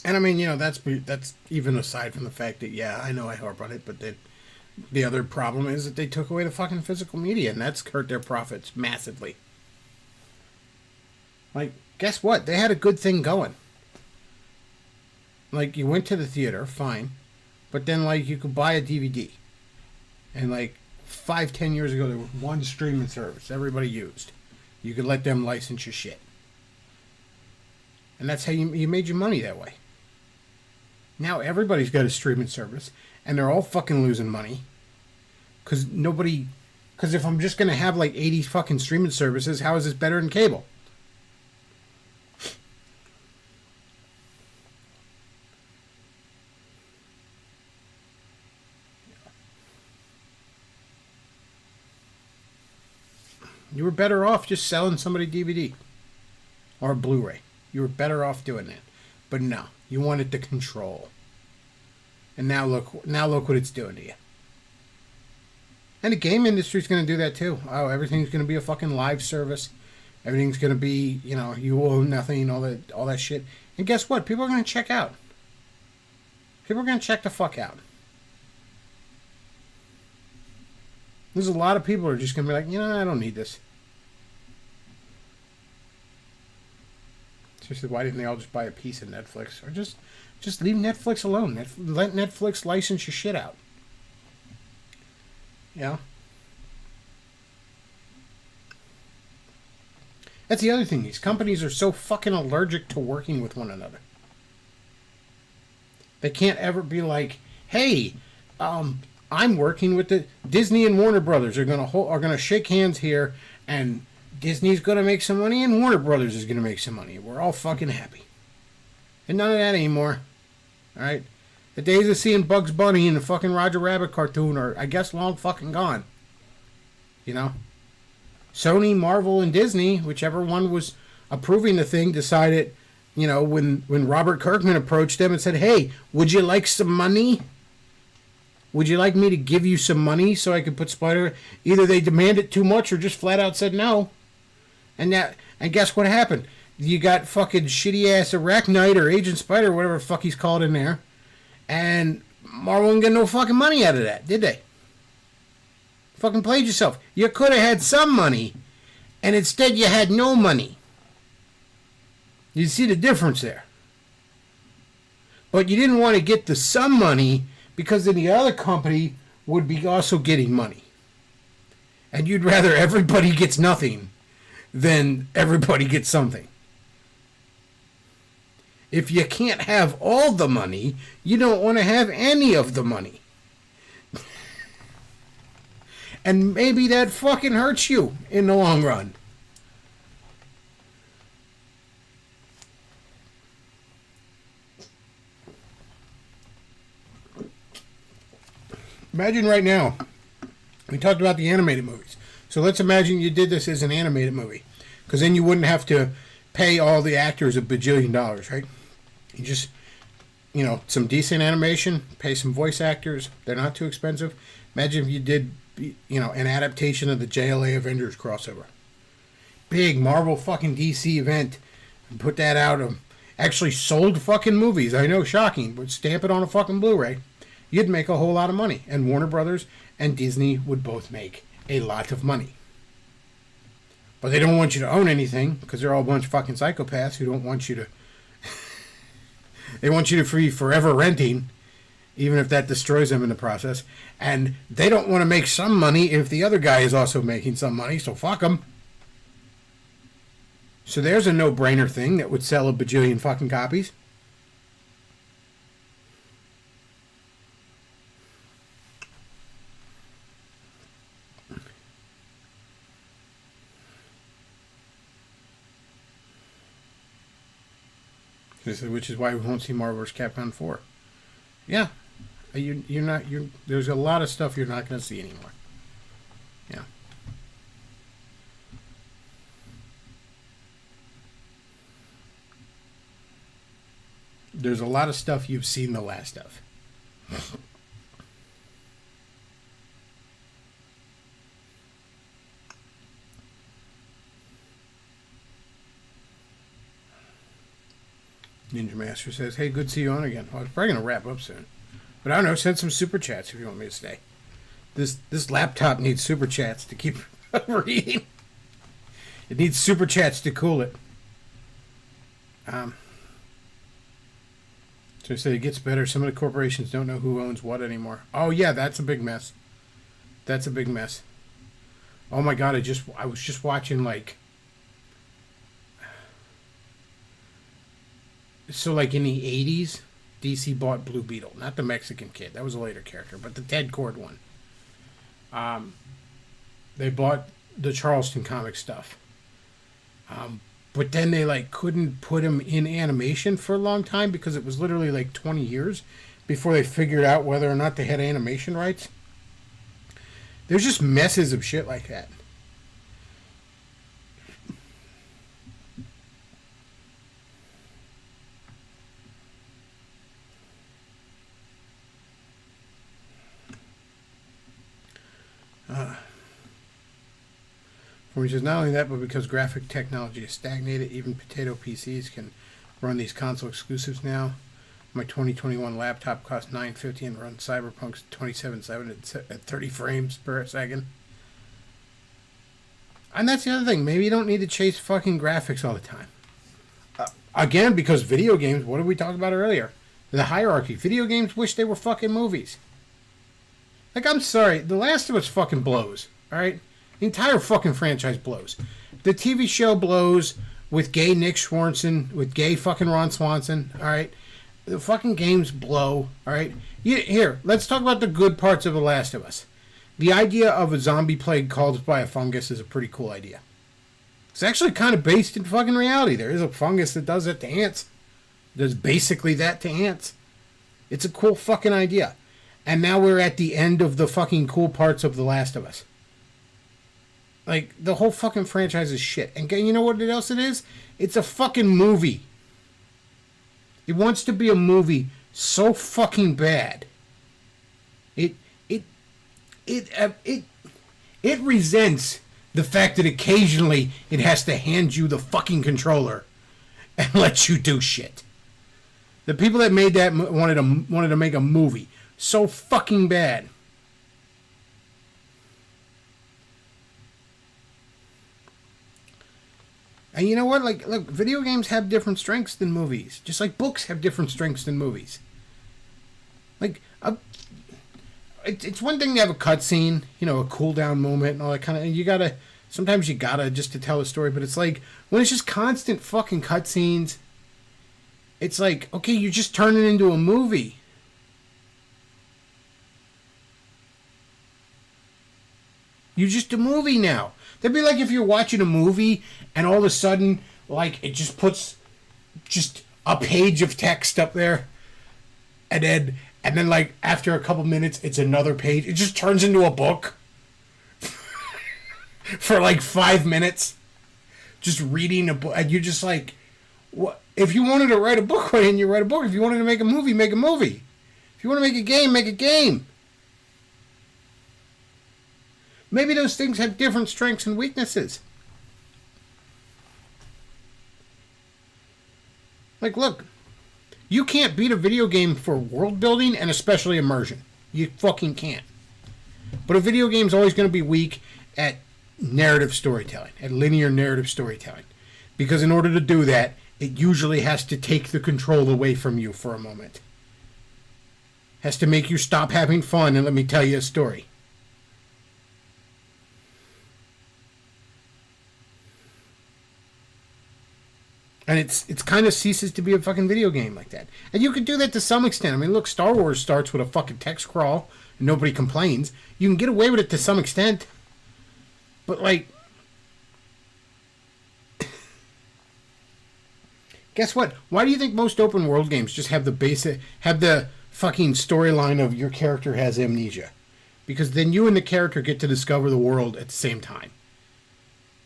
And I mean, you know, that's even aside from the fact that, yeah, I know I harp on it, but the other problem is that they took away the fucking physical media, and that's hurt their profits massively. Like, guess what? They had a good thing going. Like, you went to the theater, fine, but then, like, you could buy a DVD. And, like, 5-10 years ago, there was one streaming service everybody used. You could let them license your shit. And that's how you made your money that way. Now everybody's got a streaming service, and they're all fucking losing money. Because if I'm just going to have like 80 fucking streaming services, how is this better than cable? You were better off just selling somebody DVD or a Blu-ray. You were better off doing that. But no, you wanted to control. And now look what it's doing to you. And the game industry's going to do that too. Oh, everything's going to be a fucking live service. Everything's going to be, you know, you own nothing, all that shit. And guess what? People are going to check out. People are going to check the fuck out. There's a lot of people who are just going to be like, you know, I don't need this. Seriously, why didn't they all just buy a piece of Netflix? Or just leave Netflix alone. Let Netflix license your shit out. Yeah. That's the other thing. These companies are so fucking allergic to working with one another. They can't ever be like, hey, I'm working with the Disney and Warner Brothers are gonna shake hands here, and Disney's gonna make some money and Warner Brothers is gonna make some money. We're all fucking happy. And none of that anymore. All right, the days of seeing Bugs Bunny in the fucking Roger Rabbit cartoon are, I guess, long fucking gone. You know, Sony, Marvel, and Disney, whichever one was approving the thing, decided, you know, when Robert Kirkman approached them and said, "Hey, would you like some money? Would you like me to give you some money so I could put Spider?" Either they demanded too much or just flat out said no. And guess what happened? You got fucking shitty ass Arachnite or Agent Spider, whatever the fuck he's called in there, and Marvel didn't get no fucking money out of that, did they? Fucking played yourself. You could have had some money, and instead you had no money. You see the difference there. But you didn't want to get the some money, because then the other company would be also getting money. And you'd rather everybody gets nothing than everybody gets something. If you can't have all the money, you don't want to have any of the money. And maybe that fucking hurts you in the long run. Imagine right now, we talked about the animated movies. So let's imagine you did this as an animated movie. Because then you wouldn't have to pay all the actors $1 bajillion, right? You just, some decent animation, pay some voice actors. They're not too expensive. Imagine if you did, an adaptation of the JLA Avengers crossover. Big Marvel fucking DC event. And put that out of actually sold fucking movies. I know, shocking, but stamp it on a fucking Blu-ray. You'd make a whole lot of money. And Warner Brothers and Disney would both make a lot of money. But they don't want you to own anything because they're all a bunch of fucking psychopaths who don't want you to... They want you to be forever renting, even if that destroys them in the process. And they don't want to make some money if the other guy is also making some money, so fuck them. So there's a no-brainer thing that would sell $1 bajillion fucking copies. Which is why we won't see Marvel vs. Capcom 4. Yeah. There's a lot of stuff you're not going to see anymore. Yeah. There's a lot of stuff you've seen the last of. Ninja Master says, hey, good to see you on again. Well, I was probably going to wrap up soon. But I don't know, send some super chats if you want me to stay. This laptop needs super chats to keep reading. It needs super chats to cool it. So I said it gets better. Some of the corporations don't know who owns what anymore. Oh, yeah, that's a big mess. That's a big mess. Oh, my God, I was just watching, So, in the 80s, DC bought Blue Beetle. Not the Mexican kid. That was a later character. But the Ted Kord one. They bought the Charleston comic stuff. But then they, couldn't put him in animation for a long time because it was literally, 20 years before they figured out whether or not they had animation rights. There's just messes of shit like that. Which is not only that, but because graphic technology is stagnated, even potato PCs can run these console exclusives now. My 2021 laptop costs $950 and runs Cyberpunk's 27.7 at 30 frames per second. And that's the other thing. Maybe you don't need to chase fucking graphics all the time. Again, because video games, what did we talk about earlier? The hierarchy. Video games wish they were fucking movies. I'm sorry. The Last of Us fucking blows. Alright? The entire fucking franchise blows. The TV show blows with gay Nick Swartzen, with gay fucking Ron Swanson, alright? The fucking games blow, alright? Here, let's talk about the good parts of The Last of Us. The idea of a zombie plague caused by a fungus is a pretty cool idea. It's actually kind of based in fucking reality. There is a fungus that does it to ants. It does basically that to ants. It's a cool fucking idea. And now we're at the end of the fucking cool parts of The Last of Us. The whole fucking franchise is shit. And you know what else it is? It's a fucking movie. It wants to be a movie so fucking bad. It resents the fact that occasionally it has to hand you the fucking controller and let you do shit. The people that made that wanted to make a movie so fucking bad. And you know what? Look, video games have different strengths than movies. Just like books have different strengths than movies. It's one thing to have a cutscene, a cool down moment and all that kind of... Sometimes you gotta just to tell a story, but it's when it's just constant fucking cutscenes, it's okay, you just turn it into a movie. You're just a movie now. That'd be like if you're watching a movie and all of a sudden, it just puts just a page of text up there, and And then, like, after a couple minutes, it's another page. It just turns into a book. For, like, 5 minutes. Just reading a book. And you're just like, what? If you wanted to write a book, why didn't you write a book? If you wanted to make a movie, make a movie. If you want to make a game, make a game. Maybe those things have different strengths and weaknesses. Like, look. You can't beat a video game for world building and especially immersion. You fucking can't. But a video game's always going to be weak at narrative storytelling, at linear narrative storytelling. Because in order to do that, it usually has to take the control away from you for a moment. Has to make you stop having fun and let me tell you a story. And it's kind of ceases to be a fucking video game like that. And you can do that to some extent. I mean, look, Star Wars starts with a fucking text crawl, and nobody complains. You can get away with it to some extent. But, like, guess what? Why do you think most open world games just have the fucking storyline of your character has amnesia? Because then you and the character get to discover the world at the same time.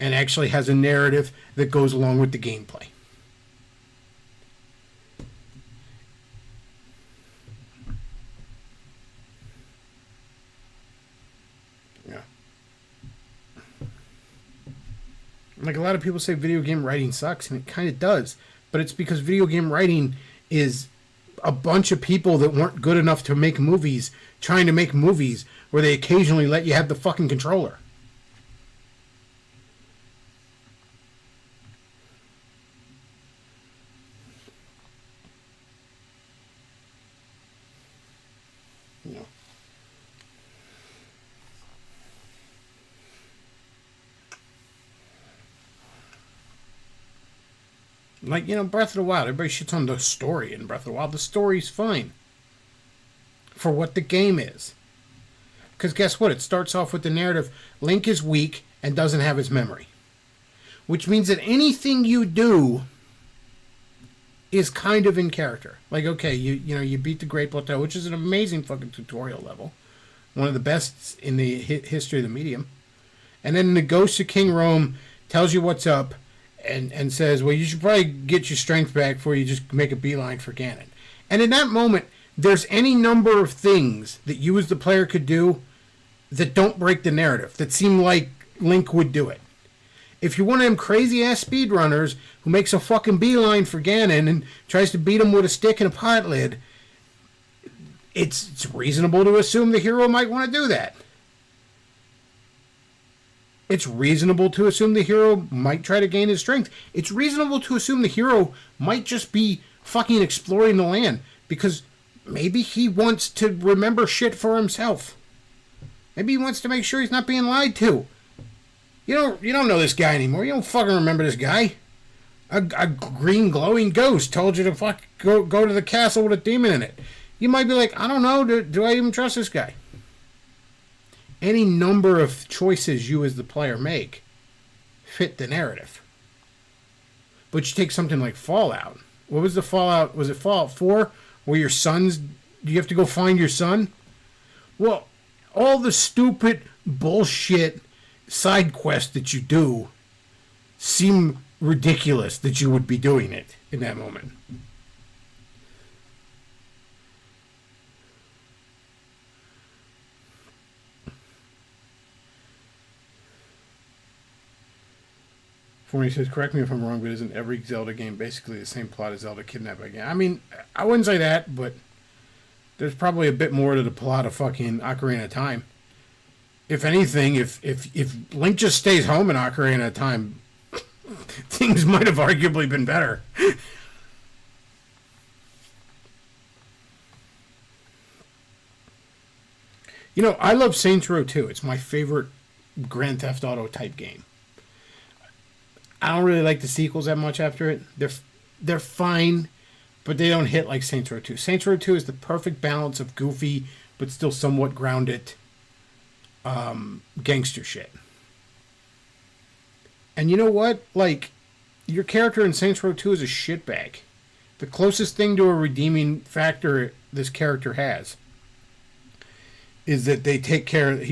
And actually has a narrative that goes along with the gameplay. Like, a lot of people say video game writing sucks, and it kind of does. But it's because video game writing is a bunch of people that weren't good enough to make movies trying to make movies where they occasionally let you have the fucking controller. You know. Like, you know, Breath of the Wild. Everybody shits on the story in Breath of the Wild. The story's fine. For what the game is. Because guess what? It starts off with the narrative. Link is weak and doesn't have his memory. Which means that anything you do is kind of in character. Like, okay, you beat the Great Plateau, which is an amazing fucking tutorial level. One of the best in the history of the medium. And then the Ghost of King Rome tells you what's up. And says, well, you should probably get your strength back before you just make a beeline for Ganon. And in that moment, there's any number of things that you as the player could do that don't break the narrative, that seem like Link would do it. If you're one of them crazy-ass speedrunners who makes a fucking beeline for Ganon and tries to beat him with a stick and a pot lid, it's reasonable to assume the hero might want to do that. It's reasonable to assume the hero might try to gain his strength. It's reasonable to assume the hero might just be fucking exploring the land because maybe he wants to remember shit for himself. Maybe he wants to make sure he's not being lied to. You don't know this guy anymore. You don't fucking remember this guy. A green glowing ghost told you to go to the castle with a demon in it. You might be like, I don't know, do I even trust this guy? Any number of choices you as the player make fit the narrative. But you take something like Fallout. What was the Fallout? Was it Fallout 4? Where your son's... You have to go find your son? Well, all the stupid bullshit side quests that you do seem ridiculous that you would be doing it in that moment. Forney says, correct me if I'm wrong, but isn't every Zelda game basically the same plot as Zelda Kidnapped Again? I mean, I wouldn't say that, but there's probably a bit more to the plot of fucking Ocarina of Time. If anything, if Link just stays home in Ocarina of Time, things might have arguably been better. You know, I love Saints Row 2. It's my favorite Grand Theft Auto type game. I don't really like the sequels that much after it. They're fine, but they don't hit like Saints Row 2. Saints Row 2 is the perfect balance of goofy, but still somewhat grounded gangster shit. And you know what? Like, your character in Saints Row 2 is a shitbag. The closest thing to a redeeming factor this character has is that they take care.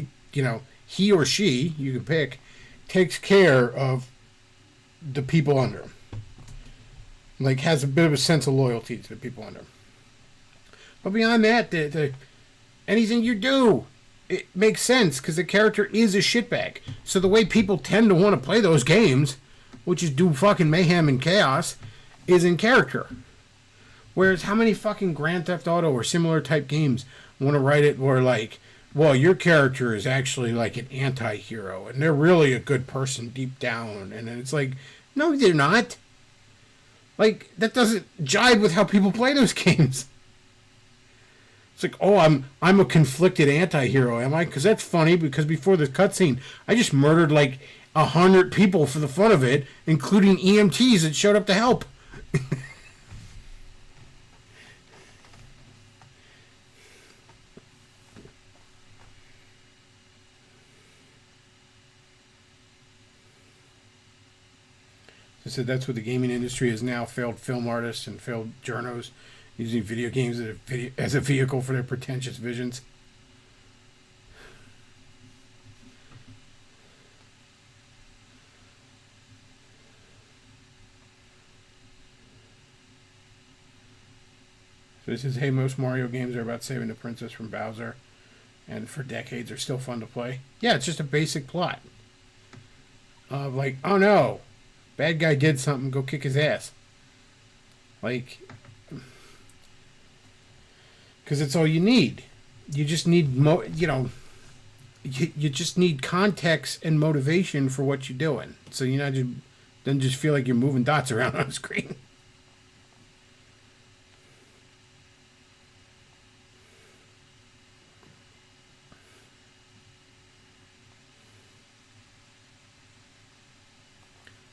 He or she, you can pick, takes care of the people under him. Like, has a bit of a sense of loyalty to the people under him. But beyond that, anything you do, it makes sense because the character is a shitbag. So the way people tend to want to play those games, which is do fucking mayhem and chaos, is in character. Whereas how many fucking Grand Theft Auto or similar type games want to write it where, like, well, your character is actually like an anti-hero and they're really a good person deep down. And then it's like, no, they're not. Like, that doesn't jive with how people play those games. It's like, oh, I'm a conflicted anti-hero, am I? Because that's funny, because before this cutscene, I just murdered like 100 people for the fun of it, including EMTs that showed up to help. I said that's what the gaming industry is now. Failed film artists and failed journos using video games as a vehicle for their pretentious visions. So this is, hey, most Mario games are about saving the princess from Bowser, and for decades are still fun to play. Yeah, it's just a basic plot of like, oh no, bad guy did something, go kick his ass. Like, because it's all you need. You just need, you just need context and motivation for what you're doing. So you're not just, doesn't just feel like you're moving dots around on the screen.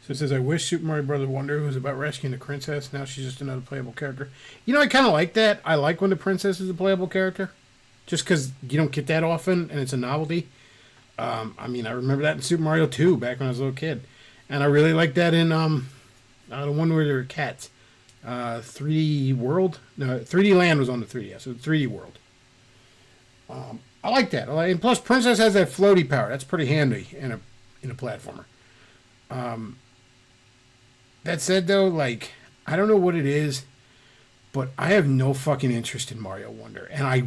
So it says, I wish Super Mario Bros. Wonder was about rescuing the princess. Now she's just another playable character. You know, I kind of like that. I like when the princess is a playable character. Just because you don't get that often, and it's a novelty. I remember that in Super Mario 2 back when I was a little kid. And I really like that in the one where there were cats. 3D World? No, 3D Land was on the 3DS. So 3D World. I like that. And plus, Princess has that floaty power. That's pretty handy in a platformer. That said, though, like, I don't know what it is, but I have no fucking interest in Mario Wonder. And I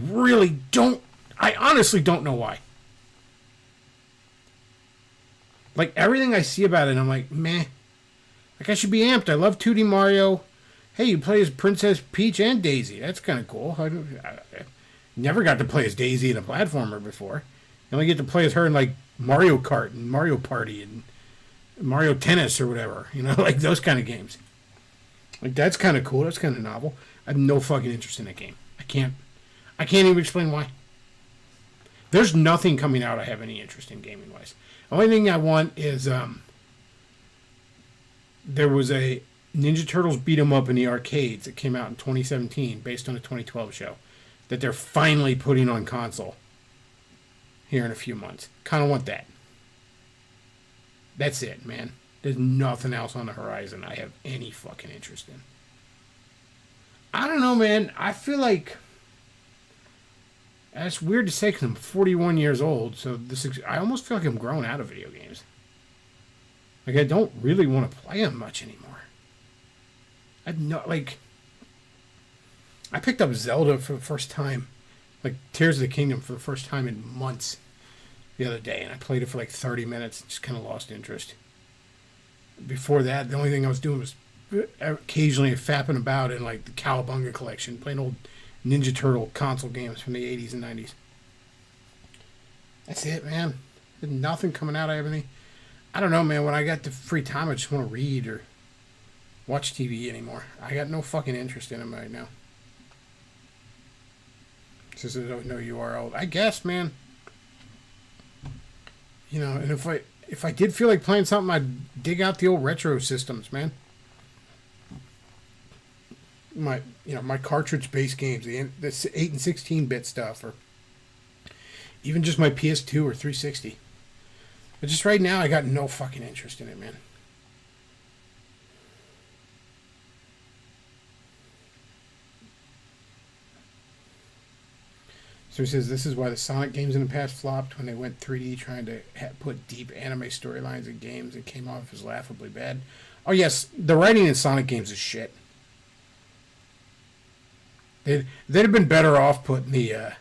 honestly don't know why. Like, everything I see about it, I'm like, meh. Like, I should be amped. I love 2D Mario. Hey, you play as Princess Peach and Daisy. That's kind of cool. I never got to play as Daisy in a platformer before. You only get to play as her in, like, Mario Kart and Mario Party and Mario Tennis or whatever, like those kind of games. Like, that's kind of cool. That's kind of novel. I have no fucking interest in that game. I can't even explain why. There's nothing coming out I have any interest in gaming wise. The only thing I want is there was a Ninja Turtles beat 'em up in the arcades that came out in 2017 based on a 2012 show that they're finally putting on console here in a few months. Kind of want that. That's it, man. There's nothing else on the horizon I have any fucking interest in. I don't know, man. I feel like... That's weird to say because I'm 41 years old, so I almost feel like I'm growing out of video games. Like, I don't really want to play them much anymore. I picked up Zelda for the first time, like Tears of the Kingdom for the first time in months the other day, and I played it for like 30 minutes and just kind of lost interest. Before that, the only thing I was doing was occasionally fapping about in like the Cowabunga collection, playing old Ninja Turtle console games from the 80s and 90s. That's it, man. There's nothing coming out. I don't know, man. When I got the free time, I just want to read or watch TV anymore. I got no fucking interest in them right now. Since I don't know you are old. I guess, man. And if I did feel like playing something, I'd dig out the old retro systems, man. My cartridge-based games, the 8 and 16-bit stuff, or even just my PS2 or 360. But just right now, I got no fucking interest in it, man. So he says this is why the Sonic games in the past flopped when they went 3D trying to put deep anime storylines in games and came off as laughably bad. Oh yes, the writing in Sonic games is shit. They'd have been better off putting the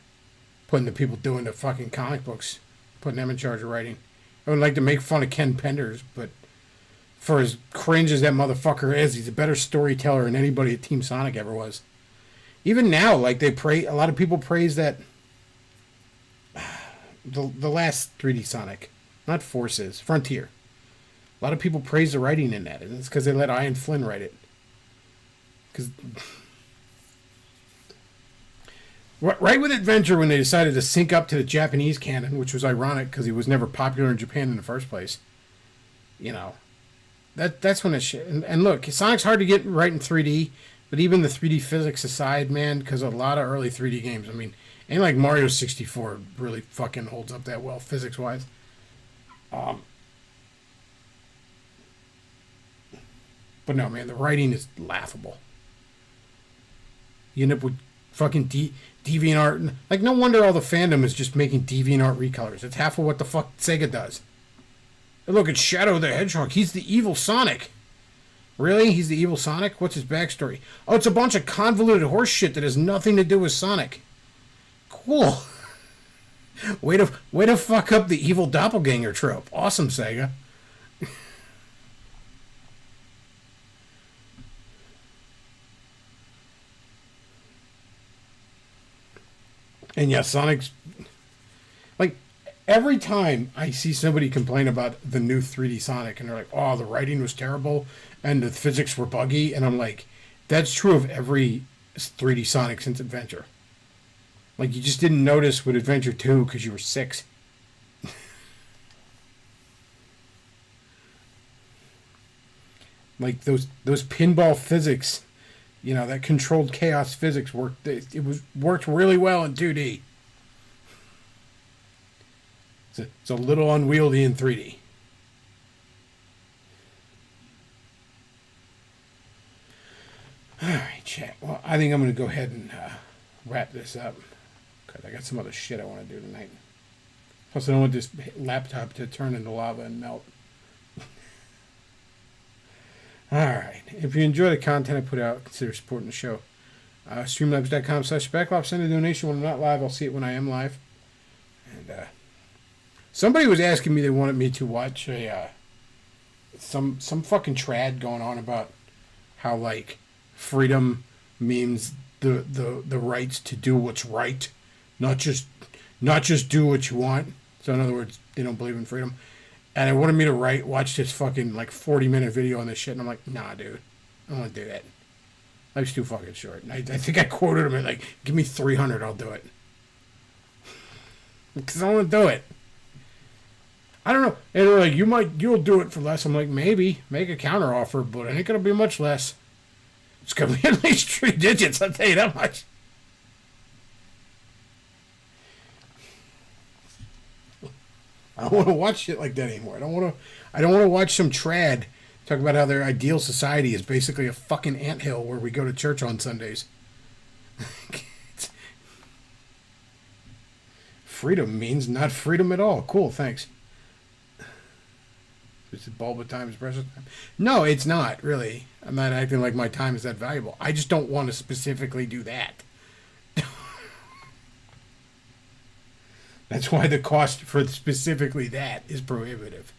people doing the fucking comic books, putting them in charge of writing. I would like to make fun of Ken Penders, but for as cringe as that motherfucker is, he's a better storyteller than anybody at Team Sonic ever was. Even now, like a lot of people praise that the last 3D Sonic, not Forces, Frontier. A lot of people praise the writing in that, and it's because they let Ian Flynn write it. Because right with Adventure, when they decided to sync up to the Japanese canon, which was ironic because he was never popular in Japan in the first place, you know, that's when it shit. And look, Sonic's hard to get right in 3D, but even the 3D physics aside, man, because a lot of early 3D games, I mean, ain't like Mario 64 really fucking holds up that well physics-wise. But no, man, the writing is laughable. You end up with fucking DeviantArt. Like, no wonder all the fandom is just making DeviantArt recolors. It's half of what the fuck Sega does. And look at Shadow the Hedgehog. He's the evil Sonic. Really? He's the evil Sonic? What's his backstory? Oh, it's a bunch of convoluted horse shit that has nothing to do with Sonic. Cool. Way to fuck up the evil doppelganger trope. Awesome, Sega. And yeah, Sonic's... Like, every time I see somebody complain about the new 3D Sonic, and they're like, oh, the writing was terrible, and the physics were buggy, and I'm like, that's true of every 3D Sonic since Adventure. Like, you just didn't notice with Adventure 2 because you were 6. Like, those pinball physics... You know, that controlled chaos physics worked. Worked really well in 2D. It's a little unwieldy in 3D. All right, chat. Well, I think I'm going to go ahead and wrap this up because I got some other shit I want to do tonight. Plus, I don't want this laptop to turn into lava and melt. Alright, if you enjoy the content I put out, consider supporting the show. Streamlabs.com/backlog. Send a donation when I'm not live. I'll see it when I am live. And somebody was asking me they wanted me to watch some fucking trad going on about how, like, freedom means the rights to do what's right, not just do what you want. So in other words, they don't believe in freedom. And they wanted me to watch this fucking, like, 40-minute video on this shit. And I'm like, nah, dude. I don't want to do that. Life's too fucking short. And I think I quoted him at, like, give me 300, I'll do it. Because I want to do it. I don't know. And they're like, you'll do it for less. I'm like, maybe. Make a counter offer, but it ain't going to be much less. It's going to be at least 3 digits, I'll tell you that much. I don't want to watch shit like that anymore. I don't want to watch some trad talk about how their ideal society is basically a fucking anthill where we go to church on Sundays. Freedom means not freedom at all. Cool, thanks. Is it bulb of time is precious time? No, it's not, really. I'm not acting like my time is that valuable. I just don't want to specifically do that. That's why the cost for specifically that is prohibitive.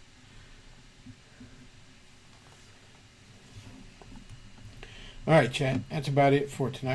All right, chat. That's about it for tonight.